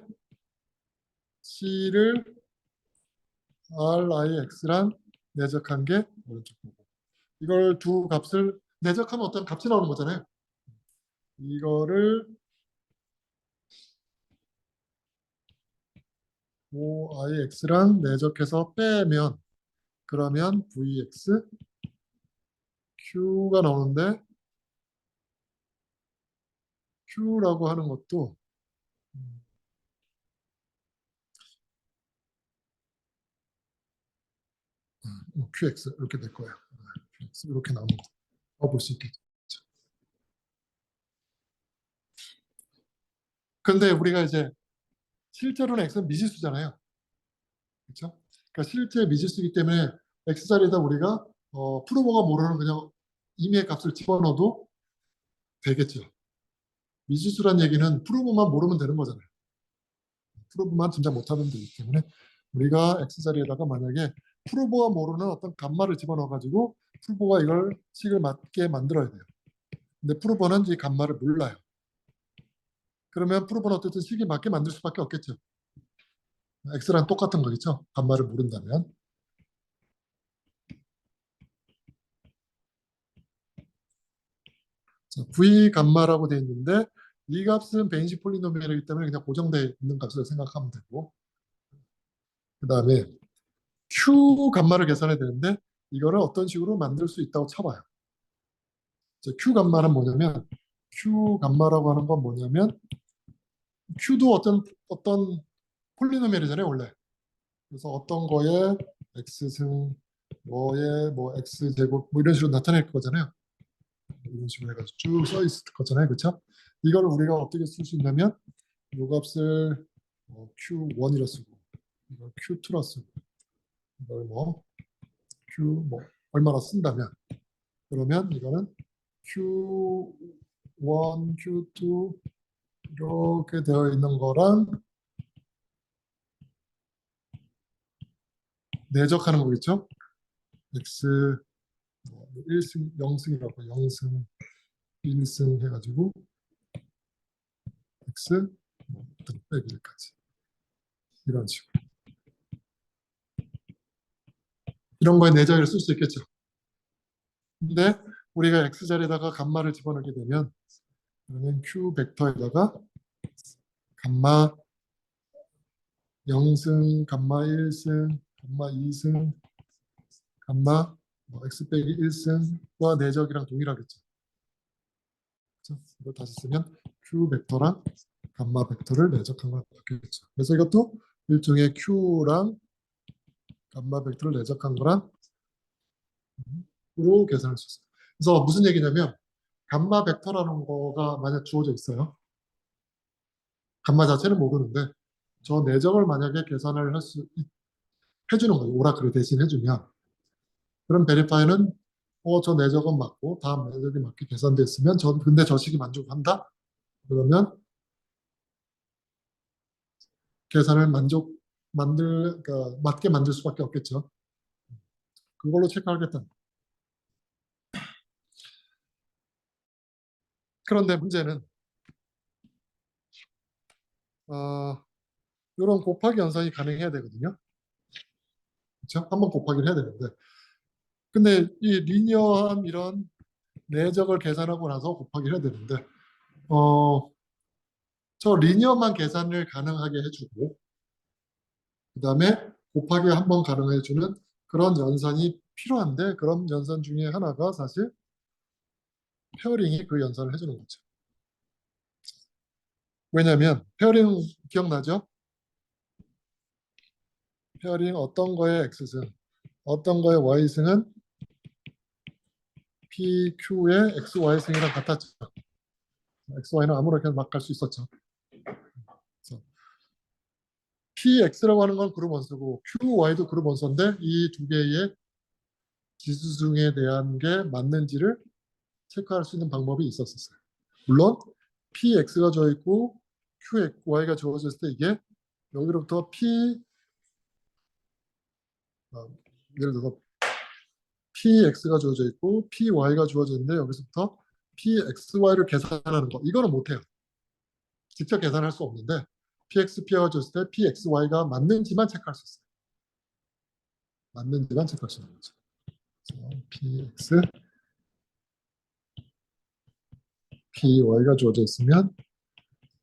C를 RIX랑 내적한 게 오른쪽 거고 이걸 두 값을 내적하면 어떤 값이 나오는 거잖아요. 이거를 OIX랑 내적해서 빼면 그러면 VX Q가 나오는데 Q라고 하는 것도 QX 이렇게 될 거예요. QX 이렇게 나오는 거 볼 수 있겠죠. 근데 우리가 이제 실제로는 X는 미지수잖아요. 그렇죠? 그러니까 실제 미지수이기 때문에 X 자리에다 우리가 프로버가 모르는 그냥 임의의 값을 집어넣어도 되겠죠. 미지수란 얘기는 프로버만 모르면 되는 거잖아요. 프로브만 짐작 못하면 되기 때문에 우리가 X 자리에다가 만약에 프로브가 모르는 어떤 값말을 집어넣어가지고 프로브가 이걸 식을 맞게 만들어야 돼요. 근데 프로브는 이 값말을 몰라요. 그러면 프로브는 어쨌든 식이 맞게 만들 수밖에 없겠죠. X랑 똑같은 거겠죠. 값말을 모른다면. 자, V 값말하고 되어 있는데 이 값은 베인식 폴리노미얼이기 때문에 그냥 고정되어 있는 값으로 생각하면 되고 그 다음에 Q 값말을 계산해야 되는데 이거를 어떤 식으로 만들 수 있다고 쳐봐요. Q 값말은 뭐냐면 Q 값말이라고 하는 건 뭐냐면 Q도 어떤 폴리노미얼이잖아요 원래. 그래서 어떤 거에 x승 뭐에 뭐 x 제곱 뭐 이런 식으로 나타낼 거잖아요. 이런 식으로 해가지고 쭉 써 있을 거잖아요, 그렇죠? 이걸 우리가 어떻게 쓸 수 있냐면 요 값을 Q1이라 쓰고 이걸 Q2라 쓰고 이걸 뭐 Q 뭐 얼마나 쓴다면 그러면 이거는 Q1, Q2 이렇게 되어 있는 거랑 내적하는 거겠죠? x 1승, 0승이라고 0승, 1승 해가지고 x 빼기 1까지 이런 식으로 이런 거에 내적을 쓸 수 있겠죠. 근데 우리가 x자리에다가 감마를 집어넣게 되면 그러면 q 벡터에다가 감마 0승, 감마 1승, 감마 2승, 감마 x 빼기 1승과 내적이랑 동일하겠죠. 그렇죠? 이걸 다시 쓰면 q 벡터랑 감마 벡터를 내적한 걸 받겠죠. 그래서 이것도 일종의 q랑 감마 벡터를 내적한 거랑 으로 계산할 수 있어요. 그래서 무슨 얘기냐면 감마 벡터라는 거가 만약 주어져 있어요. 감마 자체는 모르는데 저 내적을 만약에 계산을 해주는 거예요. 오라클을 대신 해주면 그럼 베리파이는 저 내적은 맞고 다음 내적이 맞게 계산됐으면 근데 저 식이 만족한다? 그러면 계산을 그러니까 맞게 만들 수밖에 없겠죠. 그걸로 체크하겠다. 그런데 문제는 이런 곱하기 연산이 가능해야 되거든요. 그렇죠? 한번 곱하기를 해야 되는데 근데 이 리니어한 이런 내적을 계산하고 나서 곱하기를 해야 되는데 어, 저 리니어만 계산을 가능하게 해주고 그 다음에 곱하기 한 번 가능해주는 그런 연산이 필요한데 그런 연산 중에 하나가 사실 페어링이 그 연산을 해주는 거죠. 왜냐하면 페어링 기억나죠? 페어링 어떤 거에 X승 어떤 거에 Y승은 PQ의 XY승이랑 같았죠. XY는 아무렇게나 막 갈 수 있었죠. 그래서 PX라고 하는 건 그룹 원소고 QY도 그룹 원소인데 이 두 개의 지수승에 대한 게 맞는지를 체크할 수 있는 방법이 있었어요. 물론 PX가 주어 있고 QY가 주어졌을 때 이게 여기로부터 예를 들어서 px가 주어져 있고 py가 주어져 있는데 여기서부터 pxy를 계산하는 거 이거는 못해요. 직접 계산할 수 없는데 px, py가 주어졌을 때 pxy가 맞는지만 체크할 수 있어요. 맞는지만 체크할 수 있는 거죠. px, py가 주어져 있으면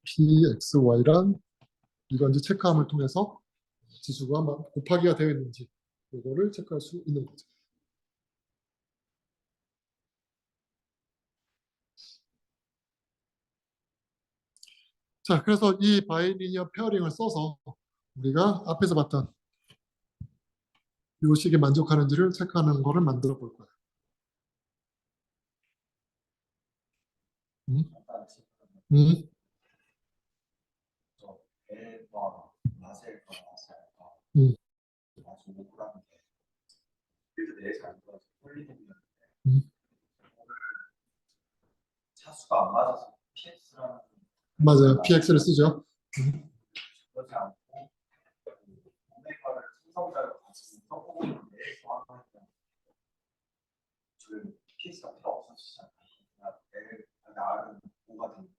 pxy란 이건 이제 체크함을 통해서 지수가 곱하기가 되어 있는지 이거를 체크할 수 있는 거죠. 자, 그래서 이 바이리니어 페어링을 써서 우리가 앞에서 봤던 이 식이 만족하는지를 체크하는 거를 만들어 볼 거예요. 음, 음, 음, 음. 차수가 안 맞아서 PX라는 맞아요. PX를 쓰죠. 음, 그렇지 않고 오메가를 생성자로 같이 써보고 있는데 하면 지금 PX가 필요 없어지잖아요. 그냥 R은 뭐가 됩니까?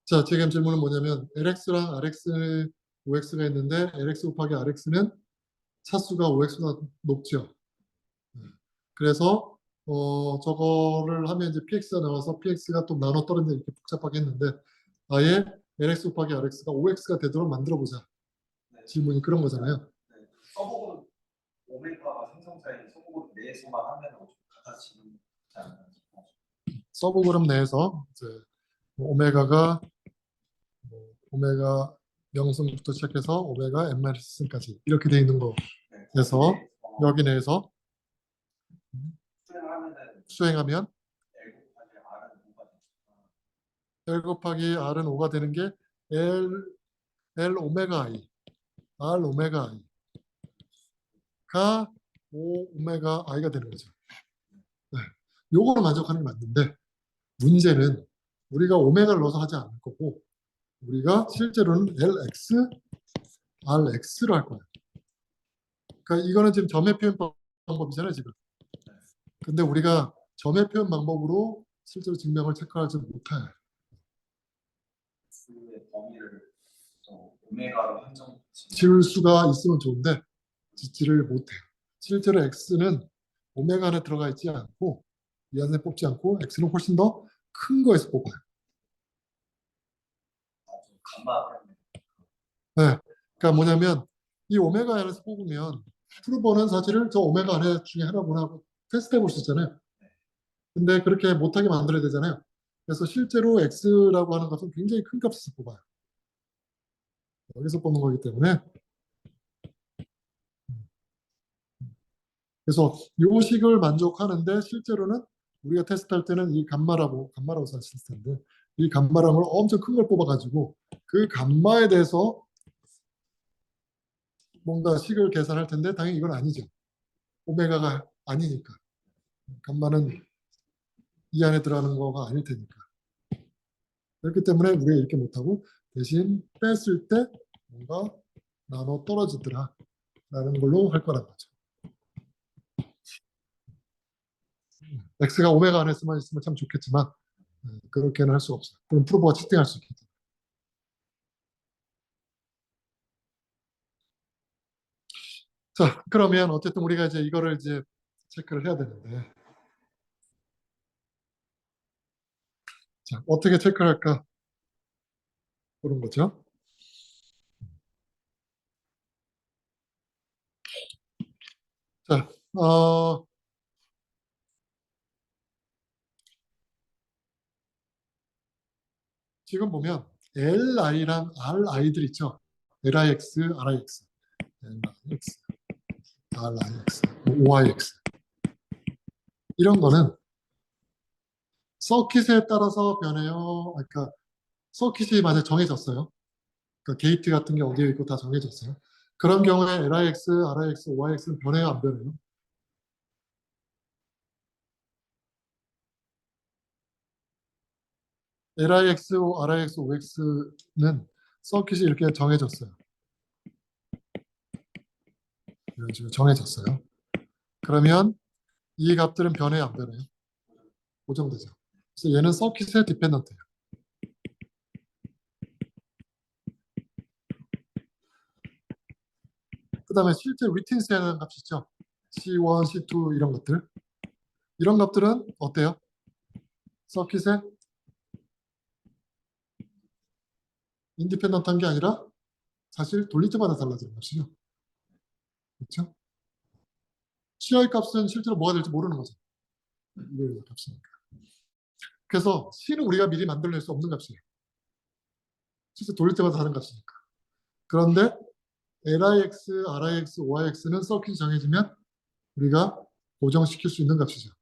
자, 지금 질문은 뭐냐면 LX랑 RX, OX가 있는데 LX 곱하기 RX는 차수가 OX보다 높죠. 그래서 저거를 하면 이제 PX가 나와서 PX가 또 나눠 떨어지는 이렇게 복잡하게 했는데 아예 LX 곱하기 RX가 OX가 되도록 만들어 보자. 네. 질문이 그런 거잖아요. 네. 써보고는 오메가가 생성자인 써보고는 내에서만 하면 같아지는 않나요? 서브 그룹 내에서 이제 오메가가 오메가 0승부터 시작해서 오메가 n-승까지 이렇게 돼 있는 거에서 여기 내에서 수행하면 L 곱하기 R은 5가 되는 게 L 오메가 I, R 오메가 I가 5 오메가 I가 되는 거죠. 네. 요거를 만족하는 게 맞는데 문제는 우리가 오메가를 넣어서 하지 않을 거고 우리가 실제로는 LX, RX로 할 거예요. 그러니까 이거는 지금 점의 표현 방법이잖아요, 지금. 근데 우리가 점의 표현 방법으로 실제로 증명을 체크하지 못해요. 수의 범위를 오메가로 한정 지울 수가 있으면 좋은데 짓지를 못해요. 실제로 X는 오메가 안에 들어가 있지 않고 이 안에 뽑지 않고 X는 훨씬 더 큰 거에서 뽑아요. 감마 네. 그러니까 뭐냐면 이 오메가 안에서 뽑으면 프루버는 사실을 저 오메가 안에 중에 하나구나 하고 테스트해 볼 수 있잖아요. 근데 그렇게 못하게 만들어야 되잖아요. 그래서 실제로 X라고 하는 것은 굉장히 큰 값에서 뽑아요. 여기서 뽑는 거기 때문에 그래서 요 식을 만족하는데 실제로는 우리가 테스트할 때는 이 감마라고 사실 텐데 이 감마랑을 엄청 큰 걸 뽑아가지고 그 감마에 대해서 뭔가 식을 계산할 텐데 당연히 이건 아니죠. 오메가가 아니니까. 감마는 이 안에 들어가는 거가 아닐 테니까. 그렇기 때문에 우리가 이렇게 못하고 대신 뺐을 때 뭔가 나눠 떨어지더라 라는 걸로 할 거란 거죠. X가 오메가 안에서만 있으면 참 좋겠지만 그렇게는 할 수 없어요. 그럼 프로버가 채팅할 수 있겠죠. 자, 그러면 어쨌든 우리가 이제 이거를 이제 체크를 해야 되는데 자, 어떻게 체크를 할까? 그런 거죠. 자, 지금 보면 LI랑 RI들 있죠. LIX, RIX, LIX, RIX, OIX 이런 거는 서킷에 따라서 변해요. 그러니까 서킷이 만약 정해졌어요. 그러니까 게이트 같은 게 어디에 있고 다 정해졌어요. 그런 경우에 LIX, RIX, OIX는 변해요, 안 변해요? LIX, RIX, OX는 서킷이 이렇게 정해졌어요. 이런 식으로 정해졌어요. 그러면 이 값들은 변해요, 안 변해요? 고정되죠. 그래서 얘는 서킷의 디펜던트예요. 그 다음에 실제 리틴스에 대한 값이 있죠. C1, C2 이런 것들. 이런 값들은 어때요? 서킷의 인디펜던트한 게 아니라 사실 돌릴 때마다 달라지는 값이죠. 그렇죠? CI 값은 실제로 뭐가 될지 모르는 거죠. 이걸 값이니까. 그래서 C는 우리가 미리 만들어낼 수 없는 값이에요. 실제 돌릴 때마다 다른 값이니까. 그런데 LIX, RIX, OIX는 서킷이 정해지면 우리가 고정시킬 수 있는 값이죠.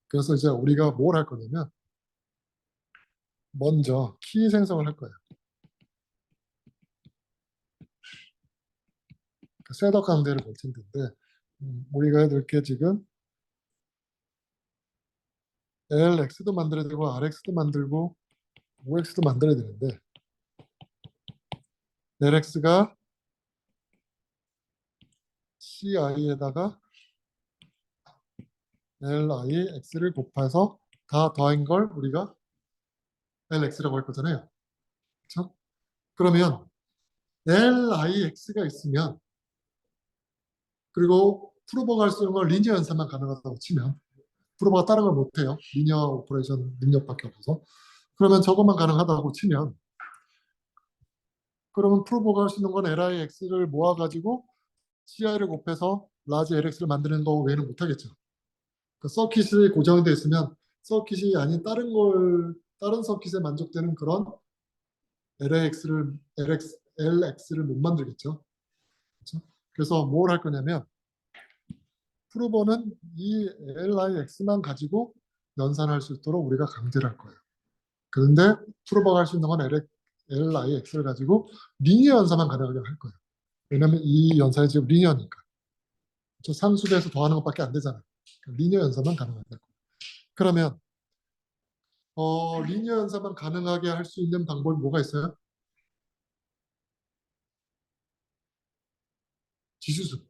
그래서 이제 우리가 뭘 할 거냐면 먼저 키 생성을 할 거예요. 셋업 강제를 볼 텐데 우리가 해야 될 게 지금 LX도 만들어야 되고 RX도 만들고 OX도 만들어야 되는데 LX가 CI에다가 LIX를 곱해서 다 더한 걸 우리가 LX라고 할 거잖아요. 그렇죠? 그러면 LIX가 있으면 그리고 프로버가 할 수 있는 건 리니어 연산만 가능하다고 치면 프로버가 다른 걸 못해요. 리니어 오퍼레이션 능력밖에 없어서. 그러면 저것만 가능하다고 치면 그러면 프로버가 할 수 있는 건 LIX를 모아가지고 CI를 곱해서 라지 LX를 만드는 거 외에는 못하겠죠. 그 서킷이 고정되어 있으면 서킷이 아닌 다른 서킷에 만족되는 그런 LX를 못 만들겠죠. 그렇죠? 그래서 뭘 할 거냐면 프로버는 이 LIX만 가지고 연산할 수 있도록 우리가 강제를 할 거예요. 그런데 프로버가 할 수 있는 건 LIX를 가지고 리니어 연산만 가능하게 할 거예요. 왜냐하면 이 연산이 지금 리니어니까. 저 상수대에서 더하는 것밖에 안 되잖아요. 리니어 연산만 가능하게 할 거예요. 그러면 리니어 연산만 가능하게 할 수 있는 방법이 뭐가 있어요? 지수승.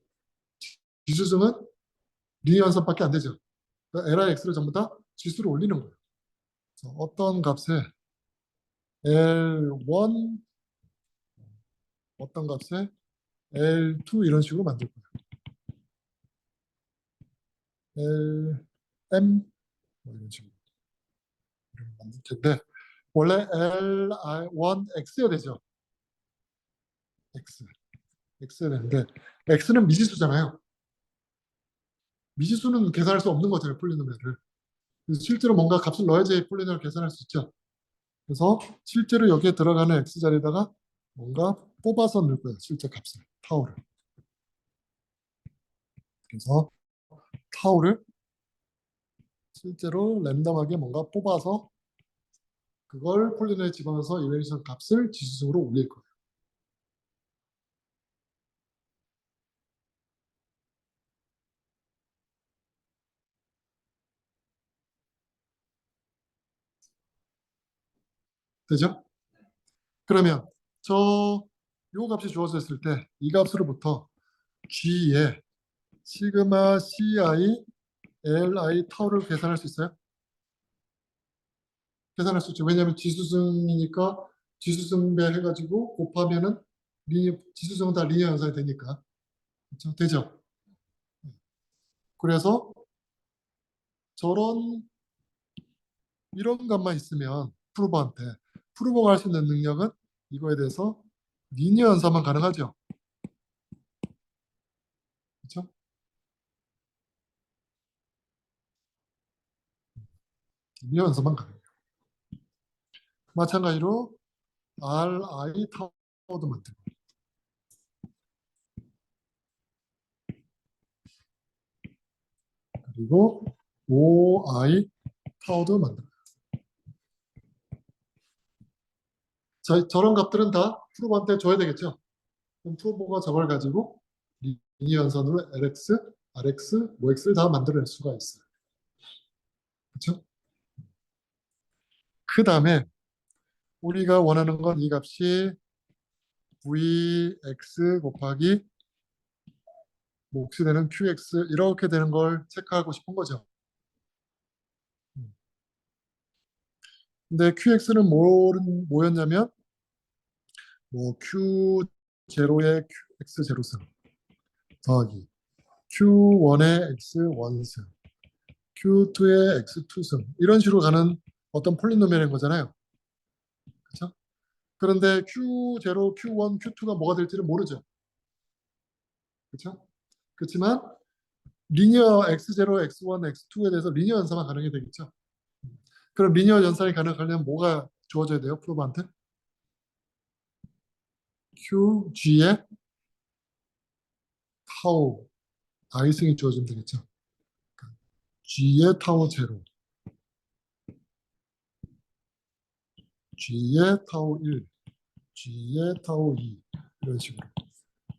지수승은 리니어 연산밖에 안 되죠. 그러니까 LIX를 전부 다 지수로 올리는 거예요. 그래서 어떤 값에 L1, 어떤 값에 L2 이런 식으로 만들 거예요. LM 뭐 이런 식으로 만들 텐데 원래 Li1X여야 되죠. X. X여야 되는데 X는 미지수잖아요. 미지수는 계산할 수 없는 거잖아요. 폴리노미얼을. 그래서 실제로 뭔가 값을 넣어야지 폴리노미얼 계산할 수 있죠. 그래서 실제로 여기에 들어가는 X 자리에다가 뭔가 뽑아서 넣을 거예요. 실제 값을. 타우를. 그래서 타우를 실제로 랜덤하게 뭔가 뽑아서 그걸 폴리노미얼에 집어넣어서 이베이션 값을 지수적으로 올릴 거예요. 되죠? 그러면 요 값이 주어졌을 때 이 값으로부터 G에 시그마 CI LI 타우를 계산할 수 있어요? 계산할 수 있죠. 왜냐하면 지수승이니까 지수승배 해가지고 곱하면은 지수승은 다 리니어 연산이 되니까. 그렇죠? 되죠? 그래서 저런 이런 값만 있으면 프로버가 할 수 있는 능력은 이거에 대해서 리니어 연산만 가능하죠. 그렇죠? 리니어 연산만 가능해요. 마찬가지로 RI 타워도 만들고 그리고 OI 타워도 만들어요. 저런 값들은 다 프로버한테 줘야 되겠죠. 그럼 프로버가 저걸 가지고 리니어 연산으로 LX, RX, OX를 다 만들어낼 수가 있어요. 그렇죠? 그 다음에 우리가 원하는 건 이 값이 VX 곱하기 몫이 되는 QX 이렇게 되는 걸 체크하고 싶은 거죠. 근데 QX는 뭐였냐면 뭐 Q0의 X0승 더하기 Q1의 X1승 Q2의 X2승 이런 식으로 가는 어떤 폴리노미얼인 거잖아요. 그렇죠? 그런데 Q0, Q1, Q2가 뭐가 될지는 모르죠. 그렇죠? 그렇지만 리니어 X0, X1, X2에 대해서 리니어 연산만 가능이 되겠죠. 그럼 리니어 연산이 가능하려면 뭐가 주어져야 돼요? 프로브한테? QG의 타우 i승이 주어지면 되겠죠. G의 타우 제로, G의 타우 1, G의 타우 2 이런 식으로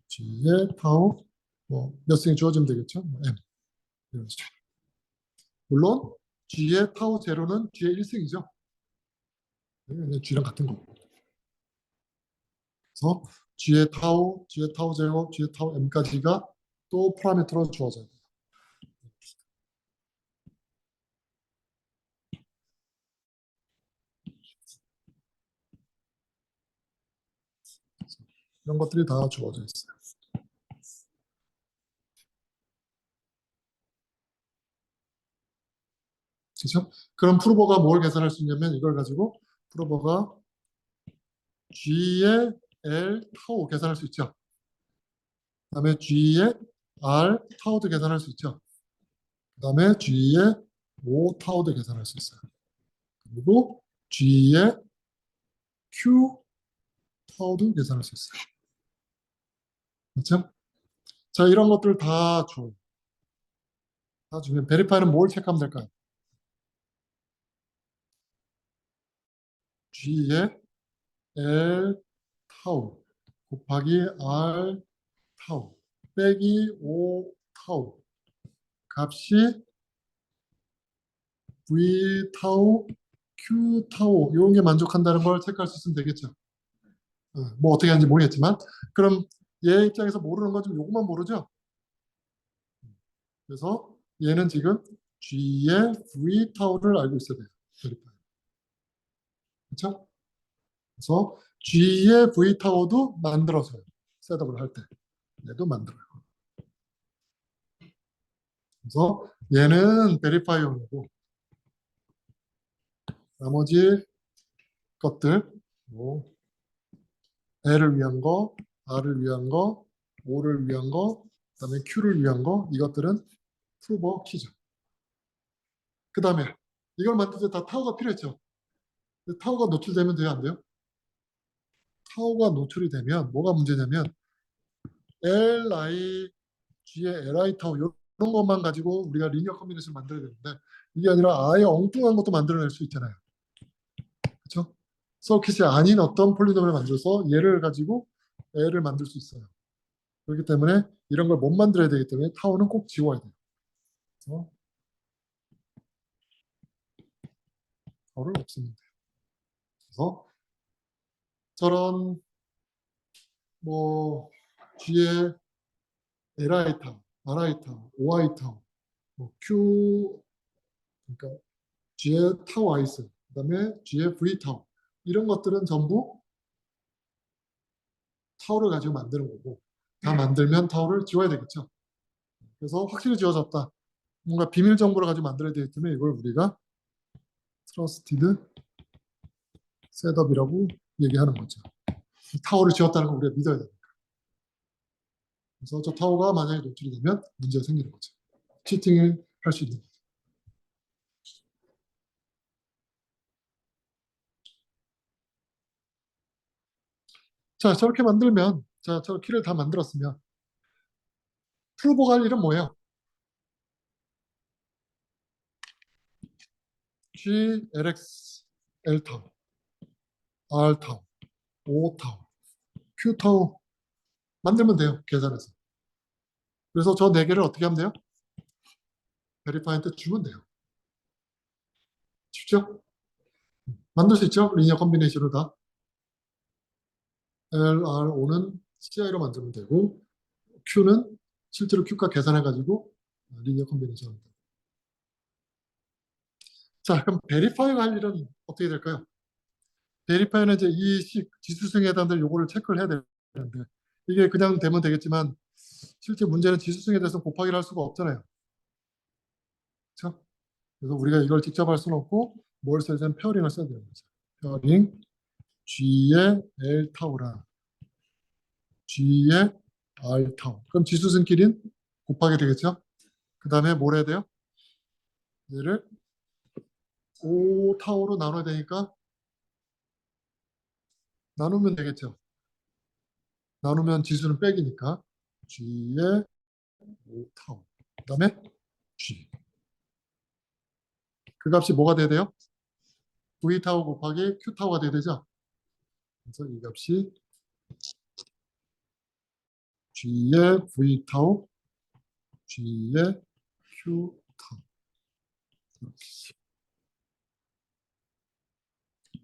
G의 타우 뭐몇 승이 주어지면 되겠죠. 뭐 M 이런 식으로. 물론 G의 타우 제로는 G의 1승이죠. G랑 같은 거고. 그래서 G의 타우 제로, G의 타우 M까지가 또 파라미터로 주어져요. 이런 것들이 다 주어져 있어요. 그렇죠? 그럼 프로버가 뭘 계산할 수 있냐면 이걸 가지고 프로버가 G의 L 타우 계산할 수 있죠. 그다음에 G의 R 타우도 계산할 수 있죠. 그다음에 G의 O 타우도 계산할 수 있어요. 그리고 G의 Q 타우도 계산할 수 있어요. 그렇죠? 자, 이런 것들 다 줘. 다 주면 베리파이는 뭘 체크하면 될까요? G의 L 타우 곱하기 R 타우 빼기 O 타우 값이 V 타우, Q 타우 이런 게 만족한다는 걸 체크할 수 있으면 되겠죠. 뭐 어떻게 하는지 모르겠지만 그럼 얘 입장에서 모르는 건 좀 요것만 모르죠. 그래서 얘는 지금 G의 V 타우를 알고 있어야 돼요. 그렇죠? 그래서 G의 V 타우도 만들어서요. 셋업을 할 때. 얘도 만들어요. 그래서 얘는 베리파이용이고 나머지 것들 뭐 L을 위한 거, R을 위한 거, O를 위한 거, 그다음에 Q를 위한 거 이것들은 프로버 키죠. 그다음에 이걸 만들 때 다 타워가 필요했죠. 근데 타워가 노출되면 돼요, 안 돼요? 타워가 노출이 되면 뭐가 문제냐면 LI, G의 LI 타워 이런 것만 가지고 우리가 리니어 컨비네이션 만들어야 되는데 이게 아니라 아예 엉뚱한 것도 만들어낼 수 있잖아요. 그렇죠? 서킷이 아닌 어떤 폴리nomi을 만들어서 얘를 가지고 L을 만들 수 있어요. 그렇기 때문에 이런 걸 못 만들어야 되기 때문에 타워는 꼭 지워야 돼요. 그래서 타워를 없애면 돼요. 그래서 저런 뭐 G의 LI 타워, RI 타워, OI 타워, 뭐 Q 그러니까 G의 타워 아이스, 그다음에 G의 V 타워 이런 것들은 전부 타워를 가지고 만드는 거고 다 만들면 타워를 지워야 되겠죠. 그래서 확실히 지워졌다. 뭔가 비밀 정보를 가지고 만들어야 되기 때문에 이걸 우리가 트러스티드 셋업이라고 얘기하는 거죠. 타워를 지웠다는 걸 우리가 믿어야 돼요. 그래서 저 타워가 만약에 노출이 되면 문제가 생기는 거죠. 치팅을 할 수 있는 거죠. 자, 저렇게 만들면, 자, 저 키를 다 만들었으면 프로보가 할 일은 뭐예요? G, LX, L 타워, R 타워, O 타워, Q 타워 만들면 돼요. 계산해서. 그래서 저 네 개를 어떻게 하면 돼요? 베리파이한테 주면 돼요. 쉽죠? 만들 수 있죠? 리니어 컨비네이션을 다. L, R, O는 CI로 만들면 되고 Q는 실제로 Q값 계산해가지고 리니어 컨비네이션 합니다. 자, 그럼 베리파이가 할 일은 어떻게 될까요? 베리파이는 이제 이 지수승에 해당될 요거를 체크를 해야 되는데 이게 그냥 되면 되겠지만 실제 문제는 지수승에 대해서 곱하기를 할 수가 없잖아요. 그렇죠? 그래서 우리가 이걸 직접 할 수는 없고 뭘 써야 되는 페어링을 써야 되는 거죠. 페어링 G의 L 타우랑 G의 R 타우. 그럼 지수승끼리는 곱하기 되겠죠? 그 다음에 뭘 해야 돼요? 얘를 O 타우로 나눠야 되니까 나누면 되겠죠. 나누면 지수는 빼기니까 G의 O 타우. 그 다음에 G. 그 값이 뭐가 돼야 돼요? V 타우 곱하기 Q 타우가 돼야 되죠. 그래서 이 값이 G의 V 타우, G의 Q 타우.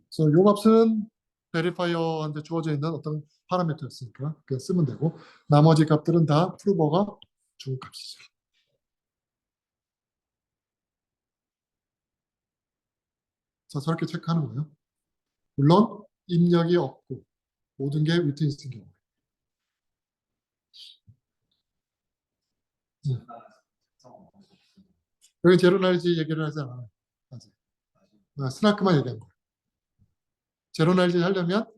그래서 이 값은 베리파이어한테 주어져 있는 어떤 파라미터였으니까 그냥 쓰면 되고 나머지 값들은 다 프루버가 준 값이죠. 자, 저렇게 체크하는 거예요. 물론 입력이 없고 모든 게 위트니스인 경우. 여기 제로날지 얘기를 하지 않아요. 아직. 스나크만 얘기한 거예요. 제로날지 하려면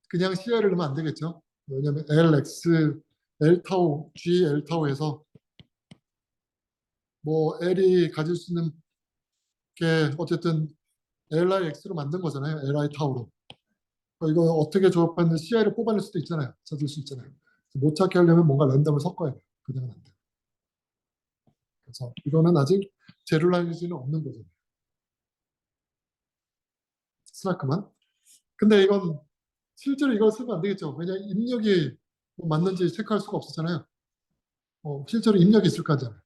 그냥 CR을 넣으면 안 되겠죠. 왜냐하면 LX, L타우, G, L타우에서 뭐 L이 가질 수 있는 게 어쨌든 LIX로 만든 거잖아요. LI 타우로. 이거 어떻게 조합하는 CI를 뽑아낼 수도 있잖아요. 찾을 수 있잖아요. 못 찾게 하려면 뭔가 랜덤을 섞어야 돼요. 그냥은 안 돼요. 그래서 이거는 아직 제로라이즈는 없는 거잖아요. 스나크만. 근데 이건 실제로 이걸 쓰면 안 되겠죠. 왜냐하면 입력이 뭐 맞는지 체크할 수가 없었잖아요. 실제로 입력이 있을 거잖아요.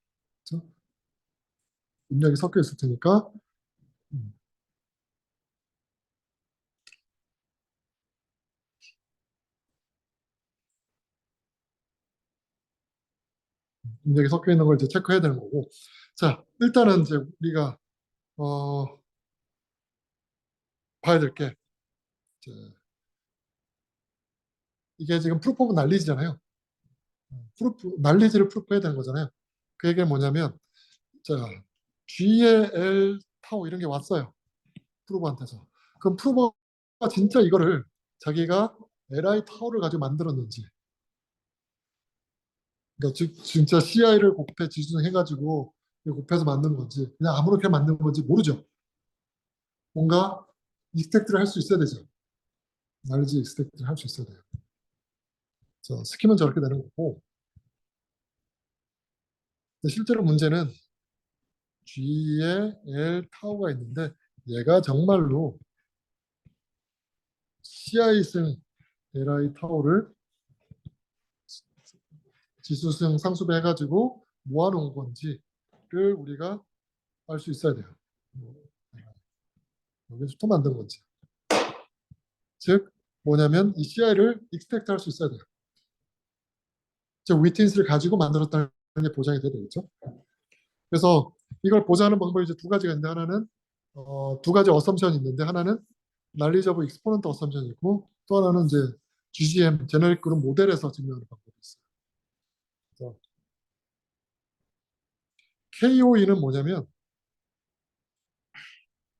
그렇죠? 입력이 섞여 있을 테니까 음, 입력이 섞여 있는 걸 이제 체크해야 되는 거고. 자, 일단은 이제 우리가 봐야 될 게 이게 지금 프루프 오브 날리지잖아요. 날리지를 프루프해야 되는 거잖아요. 그 얘기는 뭐냐면 자, G의 L 타워 이런 게 왔어요. 프루버한테서. 그럼 프루버가 진짜 이거를 자기가 LI 타워를 가지고 만들었는지 그러니까 진짜 CI를 곱해 지수해가지고 곱해서 만든 건지 그냥 아무렇게 만든 건지 모르죠. 뭔가 익스택트를 할 수 있어야 되죠. 날리지 익스택트를 할 수 있어야 돼요. 자, 스키면 저렇게 되는 거고 근데 실제로 문제는 G에 L 타워가 있는데 얘가 정말로 CI승 LI 타워를 지수승 상수배 해가지고 모아놓은 건지를 우리가 알 수 있어야 돼요. 여기서 또 만든 건지. 즉 뭐냐면 이 CI를 익스트랙트 할 수 있어야 돼요. 즉 위트니스를 가지고 만들었다는 게 보장이 돼야 되겠죠. 그래서 이걸 보장하는 방법이 이제 두 가지가 있는데 하나는 두 가지 어썸션이 있는데 하나는 날리저브 익스포넌트 어썸션이 있고 또 하나는 이제 GGM 제너릭 그룹 모델에서 증명하는 방법이 있어요. 그래서 KOE는 뭐냐면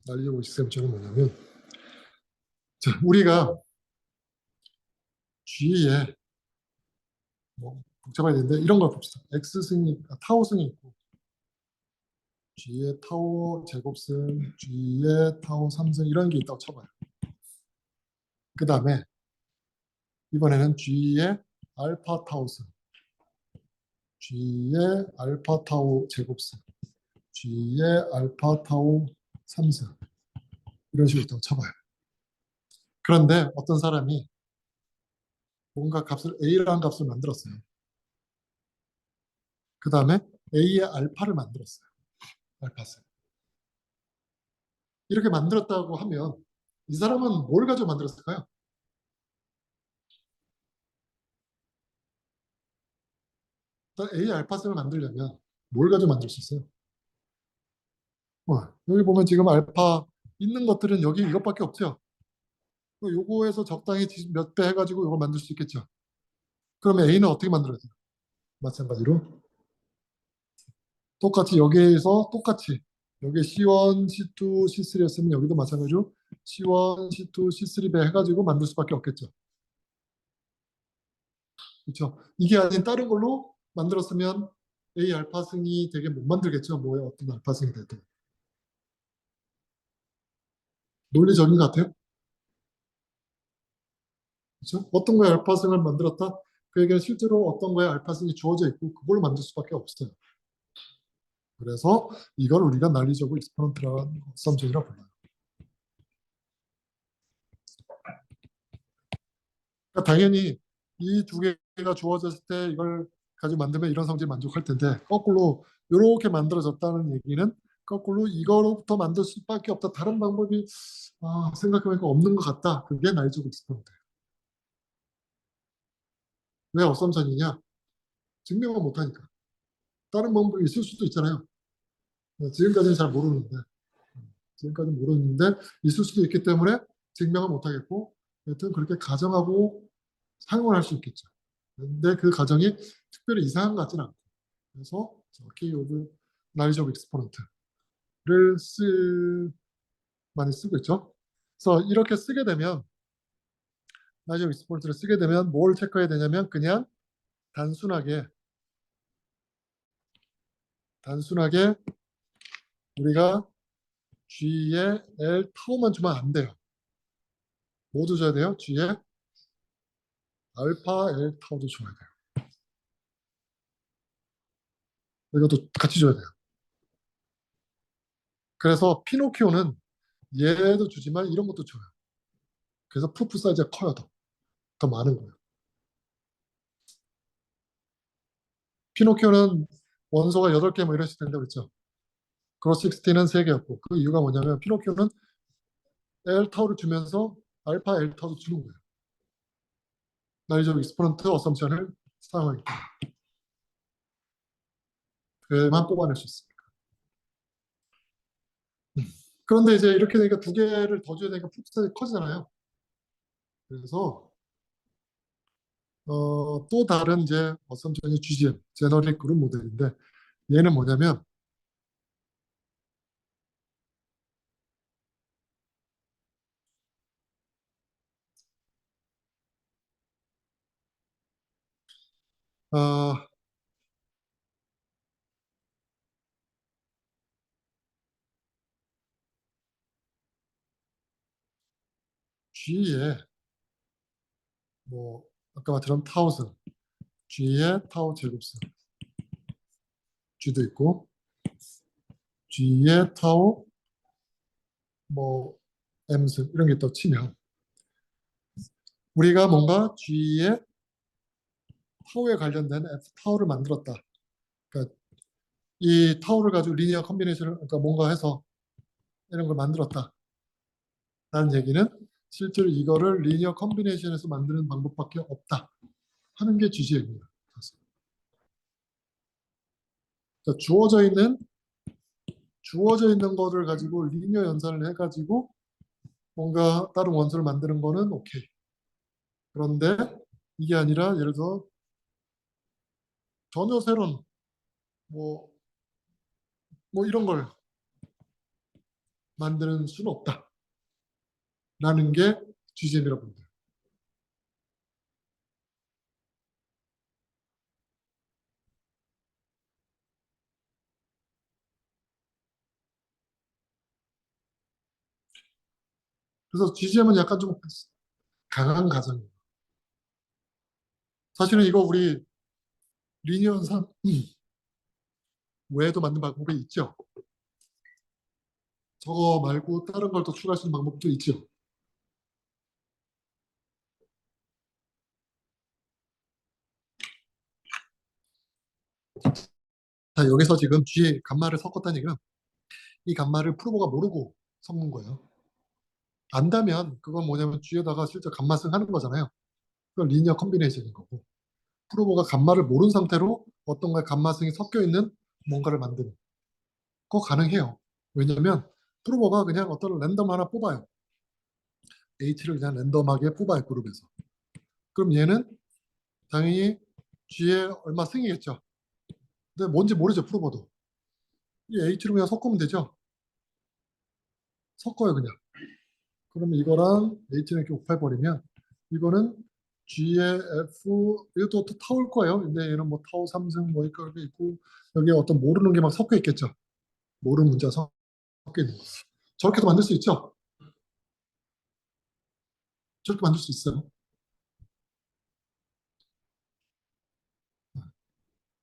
날리저브 익스포넌트는 뭐냐면 자, 우리가 G에 뭐 복잡하게 되는데 이런 걸 봅시다. X승이 타우승이 있고 G의 타워 제곱승, G의 타워 3승 이런 게 있다고 쳐봐요. 그 다음에 이번에는 G의 알파 타우승, G의 알파 타워 제곱승, G의 알파 타워 3승 이런 식으로 있다고 쳐봐요. 그런데 어떤 사람이 뭔가 값을 A라는 값을 만들었어요. 그 다음에 A의 알파를 만들었어요. 알파승. 이렇게 만들었다고 하면 이 사람은 뭘 가지고 만들었을까요? A 알파승을 만들려면 뭘 가지고 만들 수 있어요? 여기 보면 지금 알파 있는 것들은 여기 이것밖에 없죠. 요거에서 적당히 몇 배 해가지고 이걸 만들 수 있겠죠. 그러면 A는 어떻게 만들어야 돼요? 마찬가지로 똑같이 여기에서 똑같이 여기 C1, C2, C3였으면 여기도 마찬가지로 C1, C2, C3배 해가지고 만들 수밖에 없겠죠. 그렇죠. 이게 아닌 다른 걸로 만들었으면 A 알파승이 되게 못 만들겠죠. 뭐에 어떤 알파승이 돼도. 논리적인 것 같아요. 그렇죠? 어떤 거에 알파승을 만들었다? 그에게 실제로 어떤 거에 알파승이 주어져 있고 그걸 만들 수밖에 없어요. 그래서 이걸 우리가 난리적으로 익스포넌트라는 썸쟁이라고 불러요. 그러니까 당연히 이 두 개가 주어졌을 때 이걸 가지고 만들면 이런 성질이 만족할 텐데 거꾸로 이렇게 만들어졌다는 얘기는 거꾸로 이거로부터 만들 수밖에 없다. 다른 방법이 생각해보니까 없는 것 같다. 그게 난리적 익스포넌트예요. 왜 어썸션이냐? 증명을 못하니까. 다른 방법이 있을 수도 있잖아요. 지금까지는 잘 모르는데 지금까지는 모르는데 있을 수도 있기 때문에 증명을 못하겠고 여튼 그렇게 가정하고 사용을 할 수 있겠죠. 근데 그 가정이 특별히 이상한 것 같지는 않고 그래서 키워드 나이즈 오브 익스포넌트를 많이 쓰고 있죠. 그래서 이렇게 쓰게 되면 나이즈 오브 익스포넌트를 쓰게 되면 뭘 체크해야 되냐면 그냥 단순하게 우리가 G에 L 타우만 주면 안 돼요. 모두 줘야 돼요. G에 알파 L 타우도 줘야 돼요. 이것도 같이 줘야 돼요. 그래서 피노키오는 얘도 주지만 이런 것도 줘요. 그래서 프로프 사이즈가 커요. 더 많은 거예요. 피노키오는 원소가 8개 뭐 이랬을 텐데 그렇죠. 그로스 16는 3개였고 그 이유가 뭐냐면 피노키오는 L 타우를 주면서 알파 L 타우도 주는 거예요. 나이즈 오브 익스포넌트 어썸션을 사용하기 때문에 그만 뽑아낼 수 있습니다. 그런데 이제 이렇게 되니까 두 개를 더 줘야 되니까 프로프 사이즈가 커지잖아요. 그래서 또 다른 이제 어썸션이 GGM, 제너릭 그룹 모델인데 얘는 뭐냐면 어, G에 뭐 아까 말처럼 타우승, G의 타우 제곱승, G도 있고 G의 타우 뭐 M승 이런 게 또 치면 우리가 뭔가 G의 타우에 관련된 F 타우를 만들었다. 그러니까 이 타우를 가지고 리니어 컨비네이션을 그러니까 뭔가 해서 이런 걸 만들었다. 라는 얘기는 실제로 이거를 리니어 컨비네이션에서 만드는 방법밖에 없다. 하는 게 GGM입니다. 그러니까 주어져 있는 거를 가지고 리니어 연산을 해가지고 뭔가 다른 원소를 만드는 거는 오케이. 그런데 이게 아니라 예를 들어 전혀 새로운 뭐, 뭐 이런 걸 만드는 수는 없다. 라는 게 GGM이라고 봅니다. 그래서 GGM은 약간 좀 강한 가정이에요. 사실은 이거 우리 리니어 연산 외에도 만든 방법이 있죠. 저거 말고 다른 걸 더 추가할 수 있는 방법도 있죠. 자, 여기서 지금 G 감마를 섞었다는 얘기는 이 감마를 프로보가 모르고 섞는 거예요. 안다면 그건 뭐냐면 G에다가 실제 감마승 하는 거잖아요. 그건 리니어 컨비네이션인 거고. 프로버가 감마를 모르는 상태로 어떤 거에 감마성이 섞여 있는 뭔가를 만드는 거 가능해요. 왜냐면 프로버가 그냥 어떤 랜덤 하나 뽑아요. H를 그냥 랜덤하게 뽑아요, 그룹에서. 그럼 얘는 당연히 G에 얼마 승이겠죠. 근데 뭔지 모르죠, 프로버도. 이 H를 그냥 섞으면 되죠. 섞어요, 그냥. 그러면 이거랑 H를 이렇게 곱해버리면 이거는 G의 F, 이것도 또 타올 거예요. 근데 얘는 뭐 타오 3승 뭐 이렇게 있고 여기에 어떤 모르는 게 막 섞여 있겠죠. 모르는 문제가 섞여 있는 거. 저렇게도 만들 수 있죠. 저렇게 만들 수 있어요.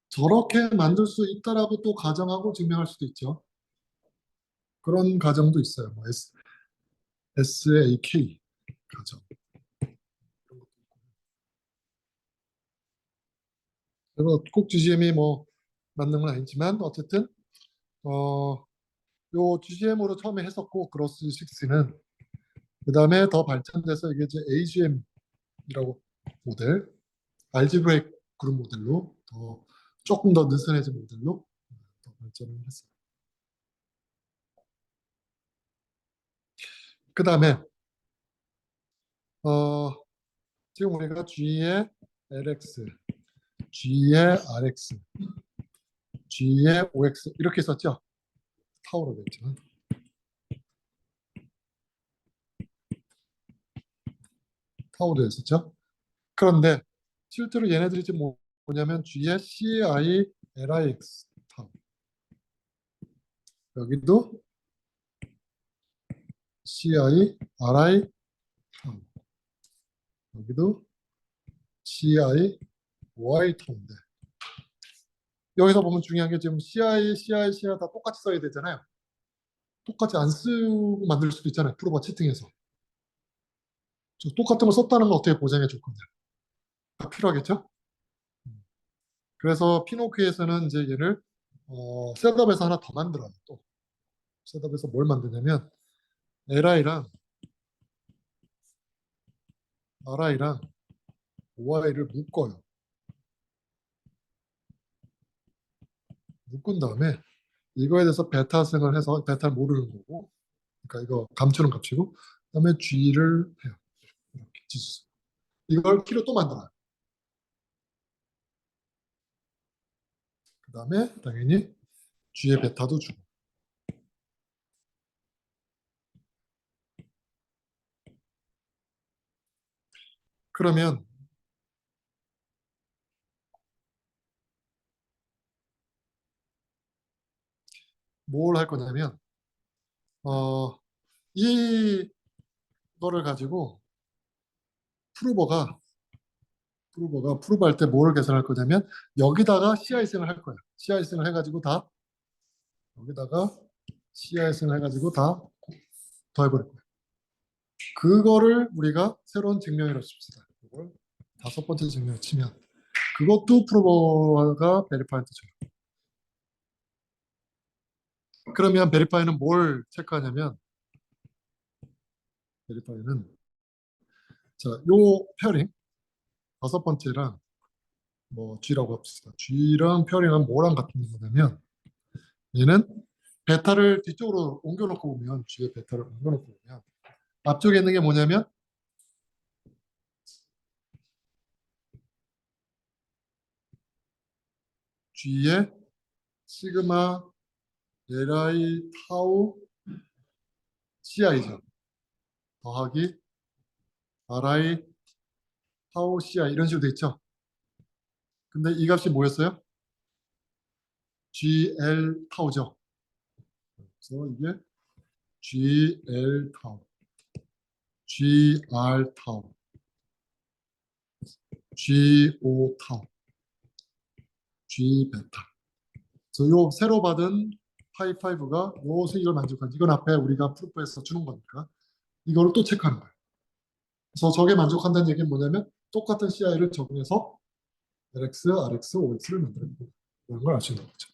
저렇게 만들 수 있다라고 또 가정하고 증명할 수도 있죠. 그런 가정도 있어요. 뭐 SAK 가정. 그리고 꼭 GGM이 뭐 맞는 건 아니지만 어쨌든 요 GGM으로 처음에 했었고 그로스 6는 그 다음에 더 발전돼서 이게 이제 AGM이라고 모델, 알지브레이크 그룹 모델로 더 조금 더 느슨해진 모델로 더 발전을 했어요. 그 다음에 어, 지금 우리가 G의 LX, G의 RX, G의 OX 이렇게 썼죠. 타오로 됐죠. 타오로 됐었죠. 그런데 실제로 얘네들이 지금 뭐냐면 G의 CI, LIX 타오. 여기도 CI, RI 타오. 여기도 CI, Y 타오인데 여기서 보면 중요한 게 지금 CI 다 똑같이 써야 되잖아요. 똑같이 안 쓰고 만들 수도 있잖아요. 프로버 채팅에서. 똑같은 걸 썼다는 걸 어떻게 보장해 줄 거냐. 다 필요하겠죠? 그래서 피노키에서는 이제 얘를 셋업에서 하나 더 만들어요. 또 셋업에서 뭘 만드냐면 LI랑 RI랑 OI를 묶어요. 묶은 다음에 이거에 대해서 베타승을 해서 베타를 모르는 거고 그러니까 이거 감추는 값이고 그다음에 G를 해요. 이렇게 지수. 이걸 키로 또 만들어요. 그다음에 당연히 G의 베타도 주고 그러면 뭘 할 거냐면 어, 이거를 가지고 프루버가 프루버 할 때 뭘 계산할 거냐면 여기다가 CI승을 할 거예요. CI승을 해가지고 다 여기다가 CI승을 해가지고 다 더해버릴 거예요. 그거를 우리가 새로운 증명이라고 칩시다. 그걸 다섯 번째 증명을 치면 그것도 프루버가 베리파이한테 줘요. 그러면 베리파이는 뭘 체크하냐면 베리파이는 자, 요 페어링 다섯 번째랑 뭐 G라고 합시다. G랑 페어링은 뭐랑 같은 거냐면 얘는 베타를 뒤쪽으로 옮겨놓고 보면 G의 베타를 옮겨놓고 보면 앞쪽에 있는 게 뭐냐면 G의 시그마 LI 타우 CI죠. 더하기 RI 타우 CI 이런 식으로 돼 있죠. 근데 이 값이 뭐였어요? GL 타우죠. 그래서 이게 GL 타우, GR 타우, GO 타우, G 베타. 그래서 요 새로 받은 파이5가 요 수익을 만족한 이건 앞에 우리가 프로프에서 주는 거니까 이거를 또 체크하는 거예요. 그래서 저게 만족한다는 얘기는 뭐냐면 똑같은 CI를 적용해서 LX, RX, OX를 만들어낸다. 이런 걸 아시는 거죠.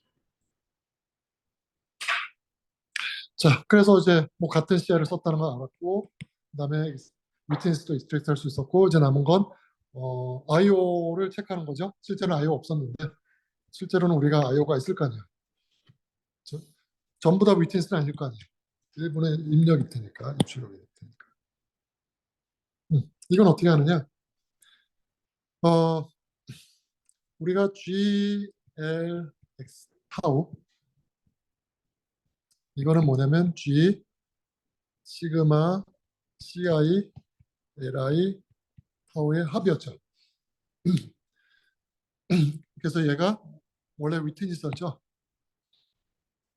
자, 그래서 이제 뭐 같은 CI를 썼다는 걸 알았고 그다음에 위트니스도 익스트랙트 할 수 있었고 이제 남은 건 IO를 체크하는 거죠. 실제는 IO 없었는데 실제로는 우리가 IO가 있을 거 아니에요. 전부 다 위트니스는 아닐 거 아니에요. 일부는 입력일 테니까, 입출력일 테니까. 이건 어떻게 하느냐? 어, 우리가 GLX 타우 이거는 뭐냐면 G 시그마 CI LI 타우의 합이었죠. 그래서 얘가 원래 위트니스였죠.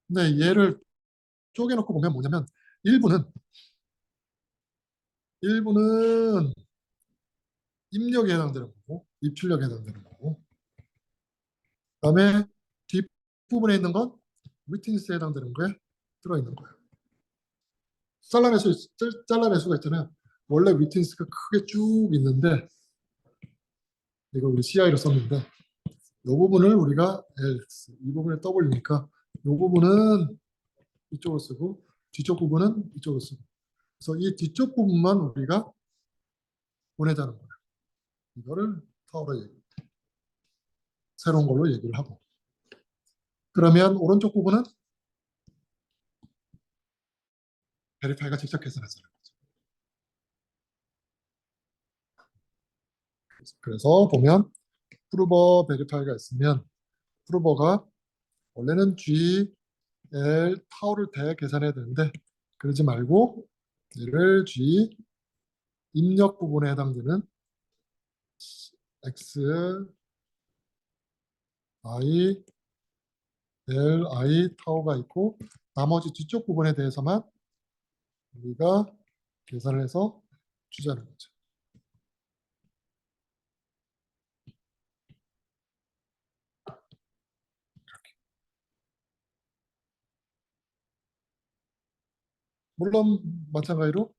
근데 얘를 쪼개놓고 보면 뭐냐면 일부는 입력에 해당되는 거고 입출력에 해당되는 거고 그다음에 뒷부분에 있는 건 위트니스에 해당되는 거에 들어있는 거예요. 잘라낼 수가 있잖아요. 원래 위트니스가 크게 쭉 있는데 이거 우리 CI로 썼는데 이 부분을 우리가 LX, 이 부분에 W니까 이 부분은 이쪽으로 쓰고 뒤쪽 부분은 이쪽으로 쓰고 그래서 이 뒤쪽 부분만 우리가 보내자는 거예요. 이거를 타워로 새로운 걸로 얘기를 하고 그러면 오른쪽 부분은 베리파이가 직접 계산하잖아요. 그래서 보면 프루버 베리파이가 있으면 프루버가 원래는 G, L, 타워를 대 계산해야 되는데 그러지 말고 얘를 G 입력 부분에 해당되는 X, I, L, I 타워가 있고 나머지 뒤쪽 부분에 대해서만 우리가 계산을 해서 주자는 거죠. 물론 마찬가지로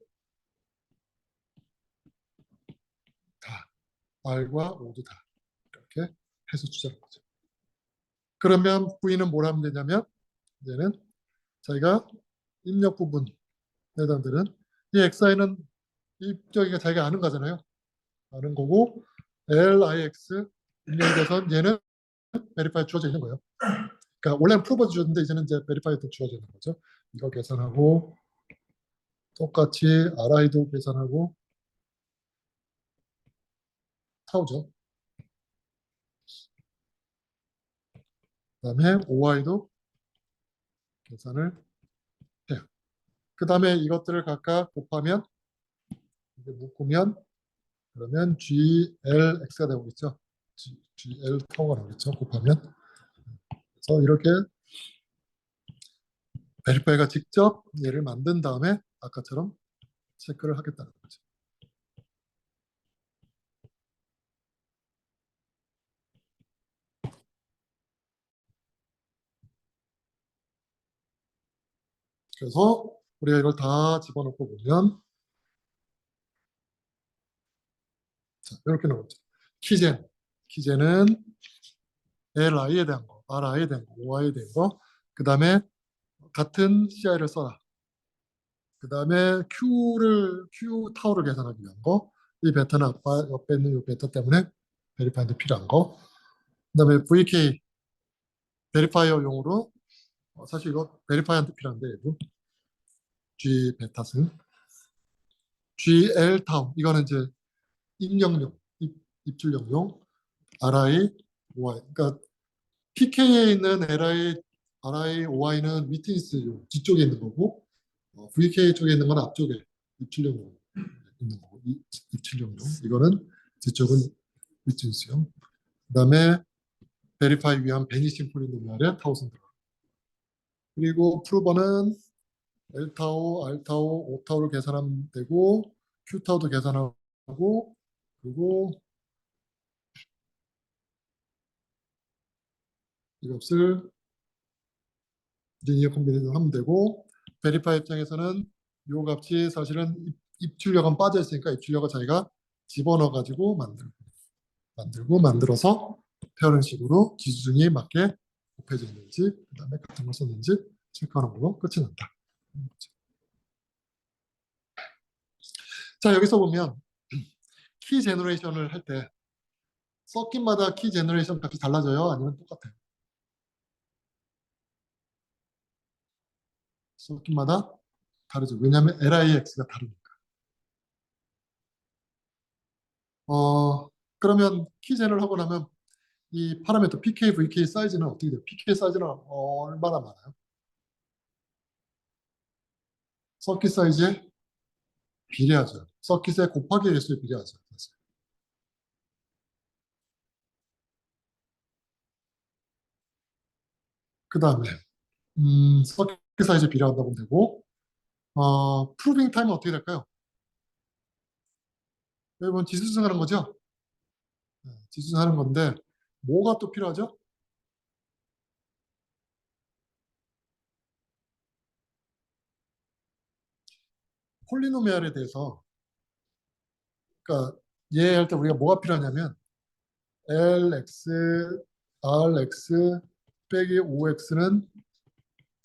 다 R과 O도 다 이렇게 해서 주자는 거죠. 그러면 V는 뭘 하면 되냐면 얘는 자기가 입력 부분에 해당되는 이 XI는 입력이가 자기가 아는 거잖아요. 아는 거고 LIX 입력이 돼서 얘는 베리파이 주어져 있는 거예요. 그러니까 원래는 프로버 주었는데 이제는 이제 베리파이도 주어져 있는 거죠. 이거 계산하고 똑같이 RI도 계산하고 타오죠. 그다음에 OI도 계산을 해요. 그 다음에 이것들을 각각 곱하면 이제 묶으면 그러면 GLX가 되겠죠. GL 타워가 나오겠죠. 곱하면 그래서 이렇게 베리파이가 직접 얘를 만든 다음에 아까처럼 체크를 하겠다는 거죠. 그래서 우리가 이걸 다 집어넣고 보면 자, 이렇게 나오죠. 키젠은 LI에 대한 거, RI에 대한 거, OI에 대한 거, 그 다음에 같은 CI를 써라. 그 다음에 Q 타워를 계산하기 위한 거, 이 베타는 아까 옆에 있는 이 베타 때문에 베리파이도 필요한 거, 그 다음에 VK 베리파이어용으로 사실 이거 베리파이한테 필요한데 얘도 G 베타슨, GL 타워 이거는 이제 입력용, 입출력용, RI, OI. 그러니까 PK에 있는 RI, OI는 위트니스 뒤쪽에 있는 거고 VK 쪽에 있는 건 앞쪽에 입출력용 있는 거고 입출력용 이거는 뒤쪽은 위트니스용. 그다음에 베리파이 위한 베니싱 폴리노미알의 타우슨 들어. 그리고 프루버는 L타우, R타우, O타우를 계산하면 되고 Q타우도 계산하고 그리고 이것을 리니어 콤비네이션 하면 되고 베리파이 입장에서는 이 값이 사실은 입출력은 빠져 있으니까 입출력을 자기가 집어넣어 가지고 만들어서 페어링식으로 기준이 맞게 곱해져 있는지 그다음에 같은 걸 썼는지 체크하는 걸로 끝이 난다. 자 여기서 보면 키 제너레이션을 할 때 서킷마다 키 제너레이션 값이 달라져요? 아니면 똑같아요? 서킷마다 다르죠. 왜냐하면 LIX가 다르니까. 그러면 키 제너를 하고 나면 이 파라미터 PK, VK 사이즈는 어떻게 돼요? PK 사이즈는 얼마나 많아요? 서킷 사이즈에 비례하죠. 서킷의 곱하기 개수에 비례하죠. 사실. 그 다음에 서킷 사이즈에 비례한다고 되고 프루빙 타임은 어떻게 될까요? 여러분 지수승하는 거죠? 네, 지수승하는 건데 뭐가 또 필요하죠? 폴리노미알에 대해서 그러니까 이해할 때 우리가 뭐가 필요하냐면 LX, RX 빼기 OX는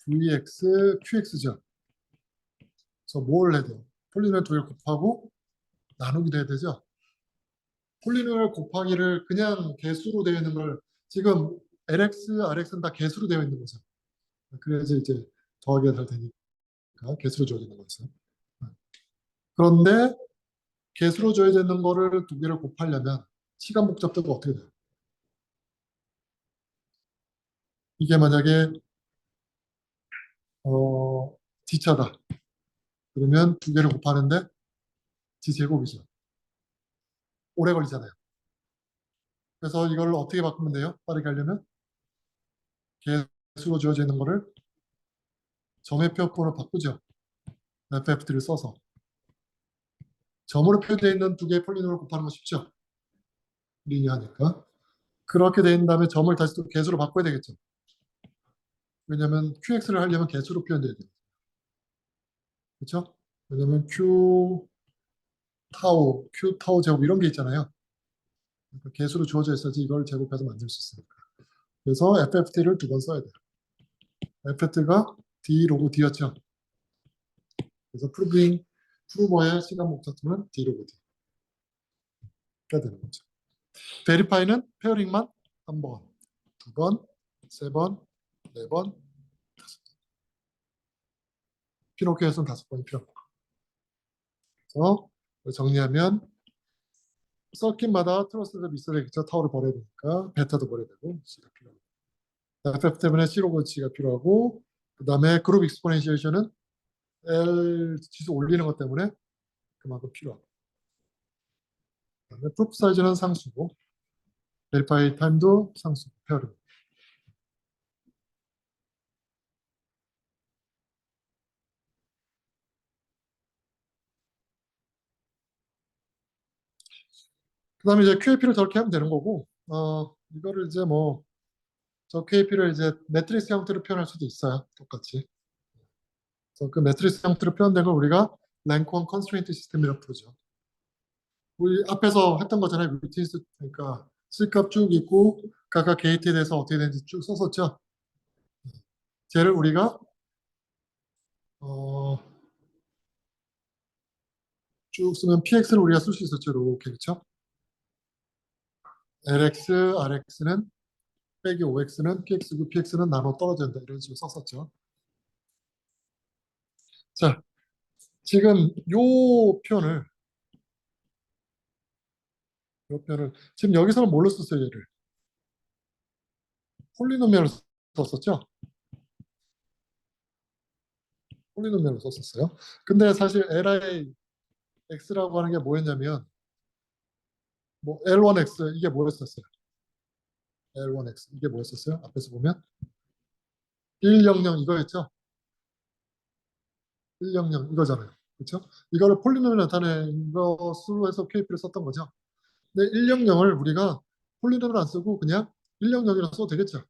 VX, QX죠. 그래서 뭘 해야 돼요? 폴리노미알 두 개 곱하고 나누기도 해야 되죠. 폴리노미알 곱하기를 그냥 개수로 되어 있는 걸 지금 LX, RX는 다 개수로 되어 있는 거죠. 그래야지 이제 더하기가 잘 되니까 개수로 줘야 되는 거죠. 그런데 개수로 줘야 되는 거를 두 개를 곱하려면 시간 복잡도가 어떻게 돼요? 이게 만약에 D차다. 그러면 두 개를 곱하는데 D제곱이죠. 오래 걸리잖아요. 그래서 이걸 어떻게 바꾸면 돼요? 빠르게 하려면 개수로 주어져 있는 거를 점의표번호 바꾸죠. FFT를 써서. 점으로 표되어 있는 두 개의 폴리노미을 곱하는 거 쉽죠? 리니어하니까. 그렇게 된 다음에 점을 다시 또 개수로 바꿔야 되겠죠. 왜냐하면 QX를 하려면 개수로 표현돼야 돼요. 그렇죠? 왜냐하면 Q 타우 제곱 이런 게 있잖아요. 그러니까 개수로 주어져 있어야지 이걸 제곱해서 만들 수 있으니까. 그래서 FFT를 두 번 써야 돼요. FFT가 D 로그 D였죠. 그래서 프루버의 시간 목적점은 D 로그 D가 되는 거죠. 베리파이는 페어링만 한 번, 두 번, 세 번, 네 번, 다섯 번. 피노키오에서는 다섯 번이 필요합니다. 그래서 정리하면 서킷마다 트러스가 있어야 되겠죠. 타워를 버려야 되니까 베타도 버려야 되고 C가 필요합니다. FF 때문에 C 로그 C가 필요하고 그 다음에 그룹 익스포넨시에이션은 L 지수 올리는 것 때문에 그만큼 필요하고 그다음에 프로프 사이즈는 상수고 베리파이 타임도 상수 페어링. 그다음에 이제 QAP를 저렇게 하면 되는 거고 이거를 이제 뭐 저 QAP를 이제 매트리스 형태로 표현할 수도 있어요. 똑같이. 그래서 그 매트리스 형태로 표현된 걸 우리가 랭콘 컨스트레인트 시스템이라고 부르죠. 우리 앞에서 했던 거잖아요. 루틴스 그러니까 C값 쭉 있고 각각 게이트에 대해서 어떻게 되는지 쭉 썼었죠. 쟤를 우리가 어, 쭉 쓰면 PX를 우리가 쓸 수 있었죠. 이렇게 그렇죠? LX, RX는 빼기 OX는 PX고 PX는 나눠 떨어진다 이런 식으로 썼었죠. 자, 지금 요 표현을 지금 여기서는 뭘로 썼어요? 얘를 폴리노미얼로 썼었죠? 폴리노미얼로 썼었어요. 근데 사실 LIX라고 하는 게 뭐였냐면 뭐 L1X 이게 뭐였었어요? L1X 이게 뭐였었어요? 앞에서 보면 100 이거였죠? 100 이거잖아요. 그렇죠? 이거를 폴리노미얼 나타낸 것으로 해서 KP를 썼던 거죠. 근데 100을 우리가 폴리노미얼 안 쓰고 그냥 100이라 써도 되겠죠.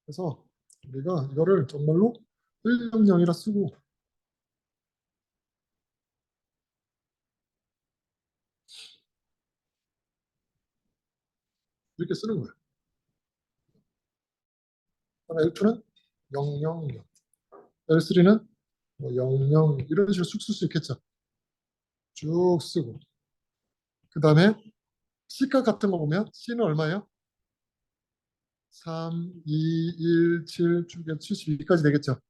그래서 우리가 이거를 정말로 100이라 쓰고 이렇게 쓰는 거예요. 그다음에 L2는 000, L3는 뭐 00 이런 식으로 쑥 쓸 수 있겠죠. 쭉 쓰고 그 다음에 C값 같은 거 보면 C는 얼마예요? 3, 2, 1, 7, 쭉 72까지 되겠죠.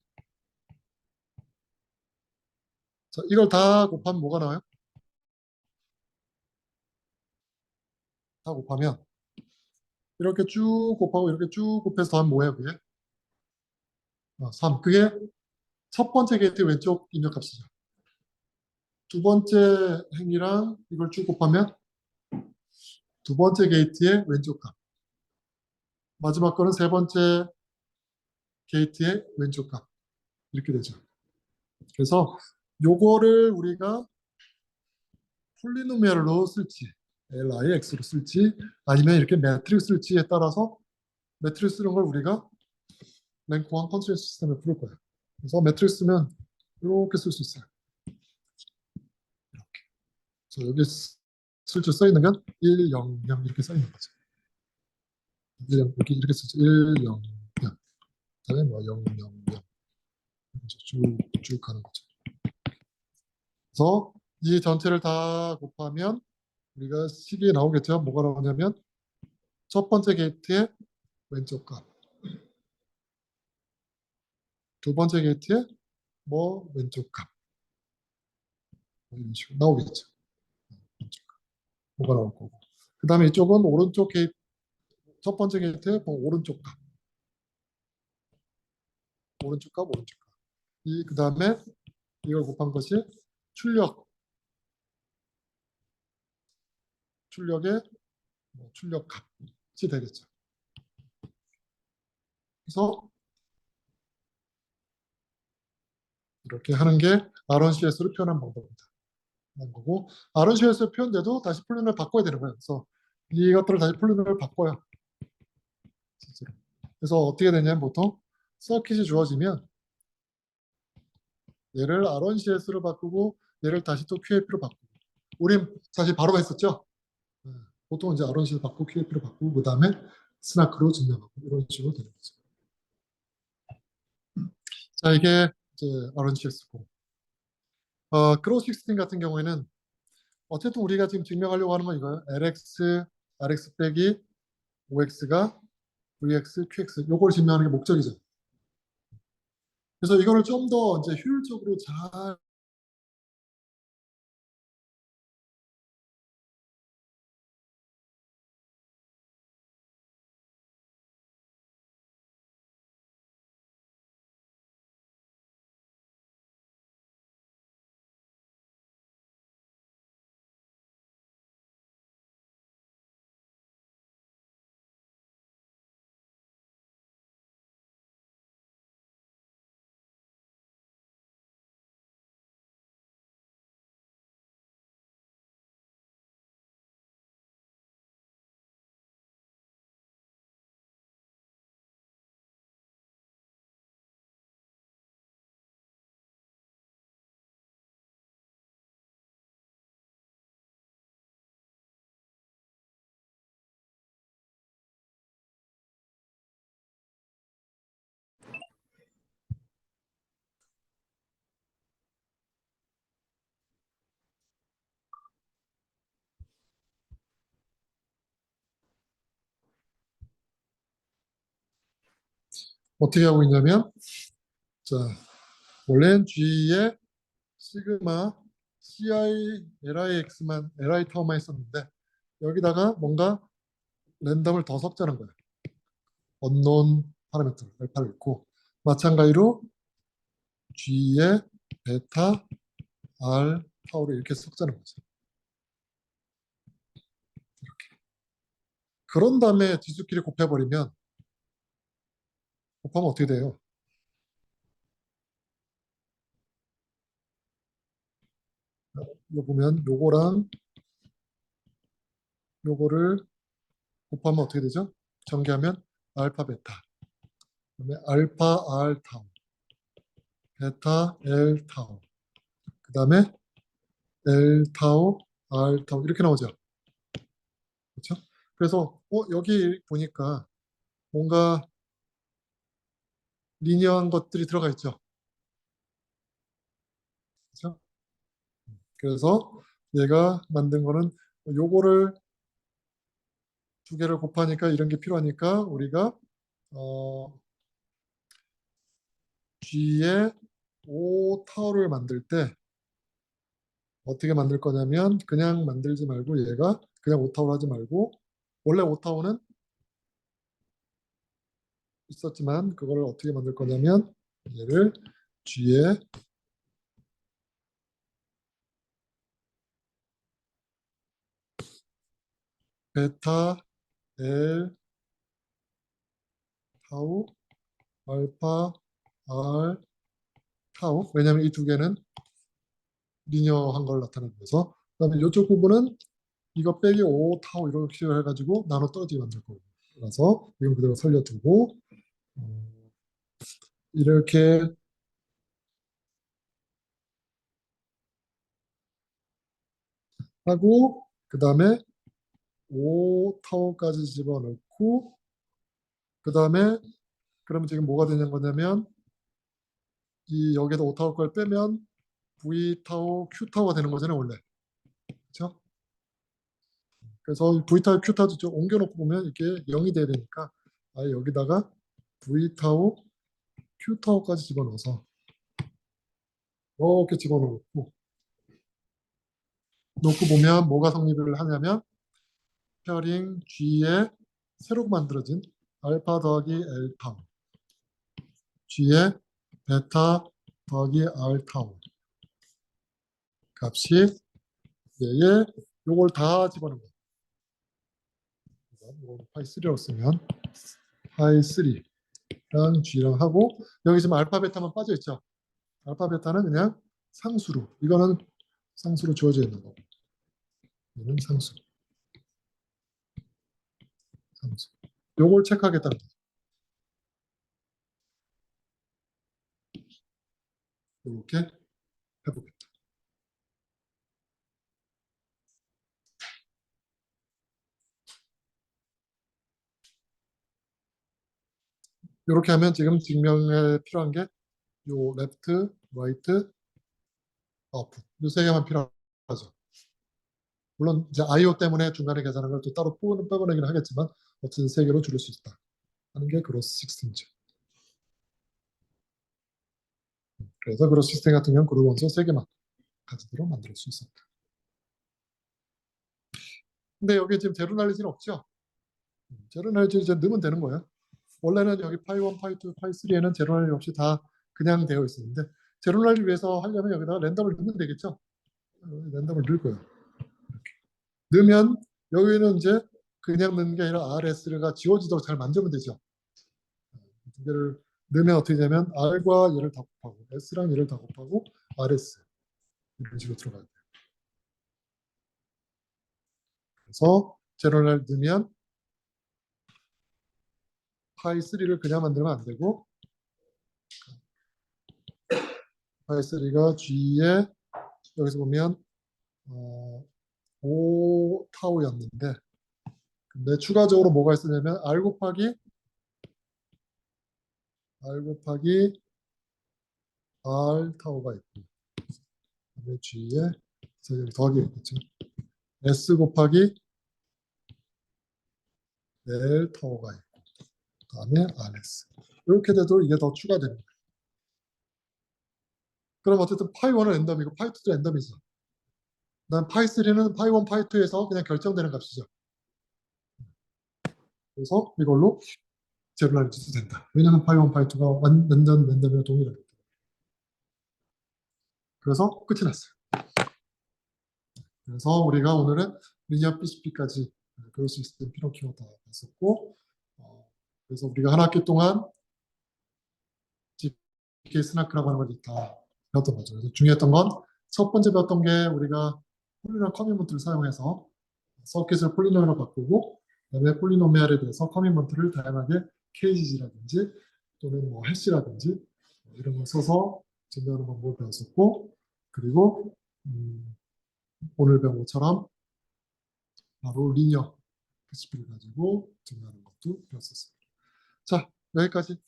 자, 이걸 다 곱하면 뭐가 나와요? 다 곱하면 이렇게 쭉 곱하고 이렇게 쭉 곱해서 더하면 뭐예요, 그게? 3. 그게 첫 번째 게이트 왼쪽 입력값이죠. 두 번째 행이랑 이걸 쭉 곱하면 두 번째 게이트의 왼쪽 값. 마지막 거는 세 번째 게이트의 왼쪽 값. 이렇게 되죠. 그래서 요거를 우리가 폴리노미얼로 쓸지, LIX로 쓸지, 아니면 이렇게 매트릭스를 쓸지에 따라서 매트릭스 쓰는 걸 우리가 랭크원 컨스트레인트 시스템을 부를 거예요. 그래서 매트릭스 쓰면 이렇게 쓸 수 있어요. 그래서 여기 실제 써 있는 건 1, 0, 0 이렇게 써 있는 거죠. 1, 0 이렇게 쓰죠. 1, 0, 0. 그다음에 뭐 0, 0, 0 쭉쭉 가는 거죠. 그래서 이 전체를 다 곱하면 우리가 식이 나오겠죠. 뭐가 나오냐면 첫 번째 게이트의 왼쪽 값, 두 번째 게이트의 뭐 왼쪽 값, 뭐 이런 식으로 나오겠죠. 왼쪽 값. 뭐가 나올 거고. 그 다음에 이쪽은 오른쪽 게이트, 첫 번째 게이트의 뭐 오른쪽 값, 오른쪽 값, 오른쪽 값. 그 다음에 이걸 곱한 것이 출력, 출력의 뭐 출력 값이 되겠죠. 그래서 이렇게 하는 게 RNCS로 표현한 방법입니다. 하는 거고 RNCS 표현돼도 다시 폴리노미얼 바꿔야 되는 거예요. 그래서 이것들을 다시 폴리노미얼 바꿔요. 실제로. 그래서 어떻게 되냐면 보통 서킷이 주어지면 얘를 RNCS로 바꾸고 얘를 다시 또 QAP로 바꾸고 우린 사실 바로 했었죠. 네. 보통 이제 RNCS 바꾸고 QAP로 바꾸고 그 다음에 스나크로 증명하고 이런 식으로 되는 거죠. 자 이게 이제 RNCS고 크로스 16 같은 경우에는 어쨌든 우리가 지금 증명하려고 하는 건 이거예요. LX, RX 빼기 OX가 VX, QX 요걸 증명하는 게 목적이죠. 그래서 이거를 좀 더 이제 효율적으로 잘 어떻게 하고 있냐면 자 원래는 G에 시그마 CI LIX만 LI 타워만 있었는데 여기다가 뭔가 랜덤을 더 섞자는 거예요. 언노운 파라미터 알파를 있고 마찬가지로 G에 베타 R 타워를 이렇게 섞자는 거죠. 그런 다음에 지수끼리 곱해버리면 곱하면 어떻게 돼요? 이거 보면 요거랑 요거를 곱하면 어떻게 되죠? 전개하면 알파 베타 그다음에 알파 R 타워 베타 L 타워 그 다음에 L 타워 R 타워 이렇게 나오죠. 그렇죠? 그래서 여기 보니까 뭔가 리니어한 것들이 들어가 있죠. 그렇죠? 그래서 얘가 만든 거는 요거를 두 개를 곱하니까 이런 게 필요하니까 우리가 G의 5타워를 만들 때 어떻게 만들 거냐면 그냥 만들지 말고 얘가 그냥 5타워를 하지 말고 원래 5타워는 있었지만 그걸 어떻게 만들 거냐면 얘를 G의 베타 L 타우 알파 R 타우 왜냐하면 이 두 개는 리니어한 걸 나타내면서 그다음에 이쪽 부분은 이거 빼기 5 타우 이렇게 식으로 해가지고 나눠 떨어지게 만들 거고 그래서 이건 그대로 살려두고 어, 이렇게 하고 그 다음에 5 타워까지 집어넣고 그 다음에 그러면 지금 뭐가 되는 거냐면 이 여기에다 5 타워 걸 빼면 V 타워 Q 타워가 되는 거잖아요 원래 그렇죠? 그래서 V 타워 Q 타워 좀 옮겨놓고 보면 이게 0이 돼야 되니까 아예 여기다가 V 타워 Q 타워까지 집어넣어서 이렇게 집어넣고 놓고 보면 뭐가 성립을 하냐면 페어링 G에 새로 만들어진 알파 더하기 L 타워 G에 베타 더하기 R 타워 값이 얘에 요걸 다 집어넣는 거예요. 이거 파이 3라고 쓰면 파이 3랑 G랑 하고 여기 지금 알파 베타만 빠져 있죠. 알파 베타는 그냥 상수로 이거는 상수로 주어져 있는 거고 얘는 상수 요걸 체크하겠다는 거죠. 이렇게 해보겠다. 이렇게 하면 지금 증명에 필요한 게 요 레프트, 라이트, 아웃풋 이 세 개만 필요하죠. 물론 이제 I/O 때문에 중간에 계산한 걸 또 따로 빼보내긴 하겠지만 어쨌든 세 개로 줄일 수 있다 하는 게 그로스 시스템이죠. 그래서 그로스 시스템 같은 경우는 그룹 원소 세 개만 가지도록 만들 수 있었다. 근데 여기 지금 제로 날리지는 없죠. 제로 날리지 이제 넣으면 되는 거예요. 원래는 여기 파이 1, 파이 2, 파이 3에는 제로 날리 없이 다 그냥 되어 있었는데 제로 날리 위해서 하려면 여기다가 랜덤을 넣으면 되겠죠. 랜덤을 넣을 거예요. 넣으면 여기는 이제 그냥 넣는 게 아니라 RS가 지워지도록 잘 만들면 되죠. 두 개를 넣으면 어떻게 되냐면 R과 얘를 다 곱하고 S랑 얘를 다 곱하고 RS 이런 식으로 들어가야 돼요. 그래서 제로를 넣으면 파이 3를 그냥 만들면 안 되고 파이 3가 G에 여기서 보면 5 타우였는데 근데 추가적으로 뭐가 있었냐면 R 곱하기 R 타워가 있고 그다음에 G에 더하기 있겠죠. S 곱하기 L 타워가 있고 그다음에 RS 이렇게 돼도 이게 더 추가됩니다. 그럼 어쨌든 파이 1은 랜덤이고 파이 2도 랜덤이죠. 그다음 파이 3는 파이 1, 파이 2에서 그냥 결정되는 값이죠. 그래서 이걸로 제로라는 짓도 된다. 왜냐하면 파이 1, 파이 2가 완전 랜덤이랑 동일하기 때문에. 그래서 끝이 났어요. 그래서 우리가 오늘은 리니어 PCP까지 그럴 수 있을 때 피노키오 다 봤었고 그래서 우리가 한 학기 동안 GK 스나크라고 하는 걸 다 배웠던 거죠. 그래서 중요했던 건 첫 번째 배웠던 게 우리가 폴리노미얼 커미먼트를 사용해서 서킷을 폴리노미얼로 바꾸고 그다음에 폴리노미얼에 대해서 커미먼트를 다양하게 KGG라든지 또는 뭐 해시라든지 이런 걸 써서 증명하는 방법을 배웠었고 그리고 오늘 배운 것처럼 바로 리니어 PCP를 가지고 증명하는 것도 배웠었습니다. 자, 여기까지.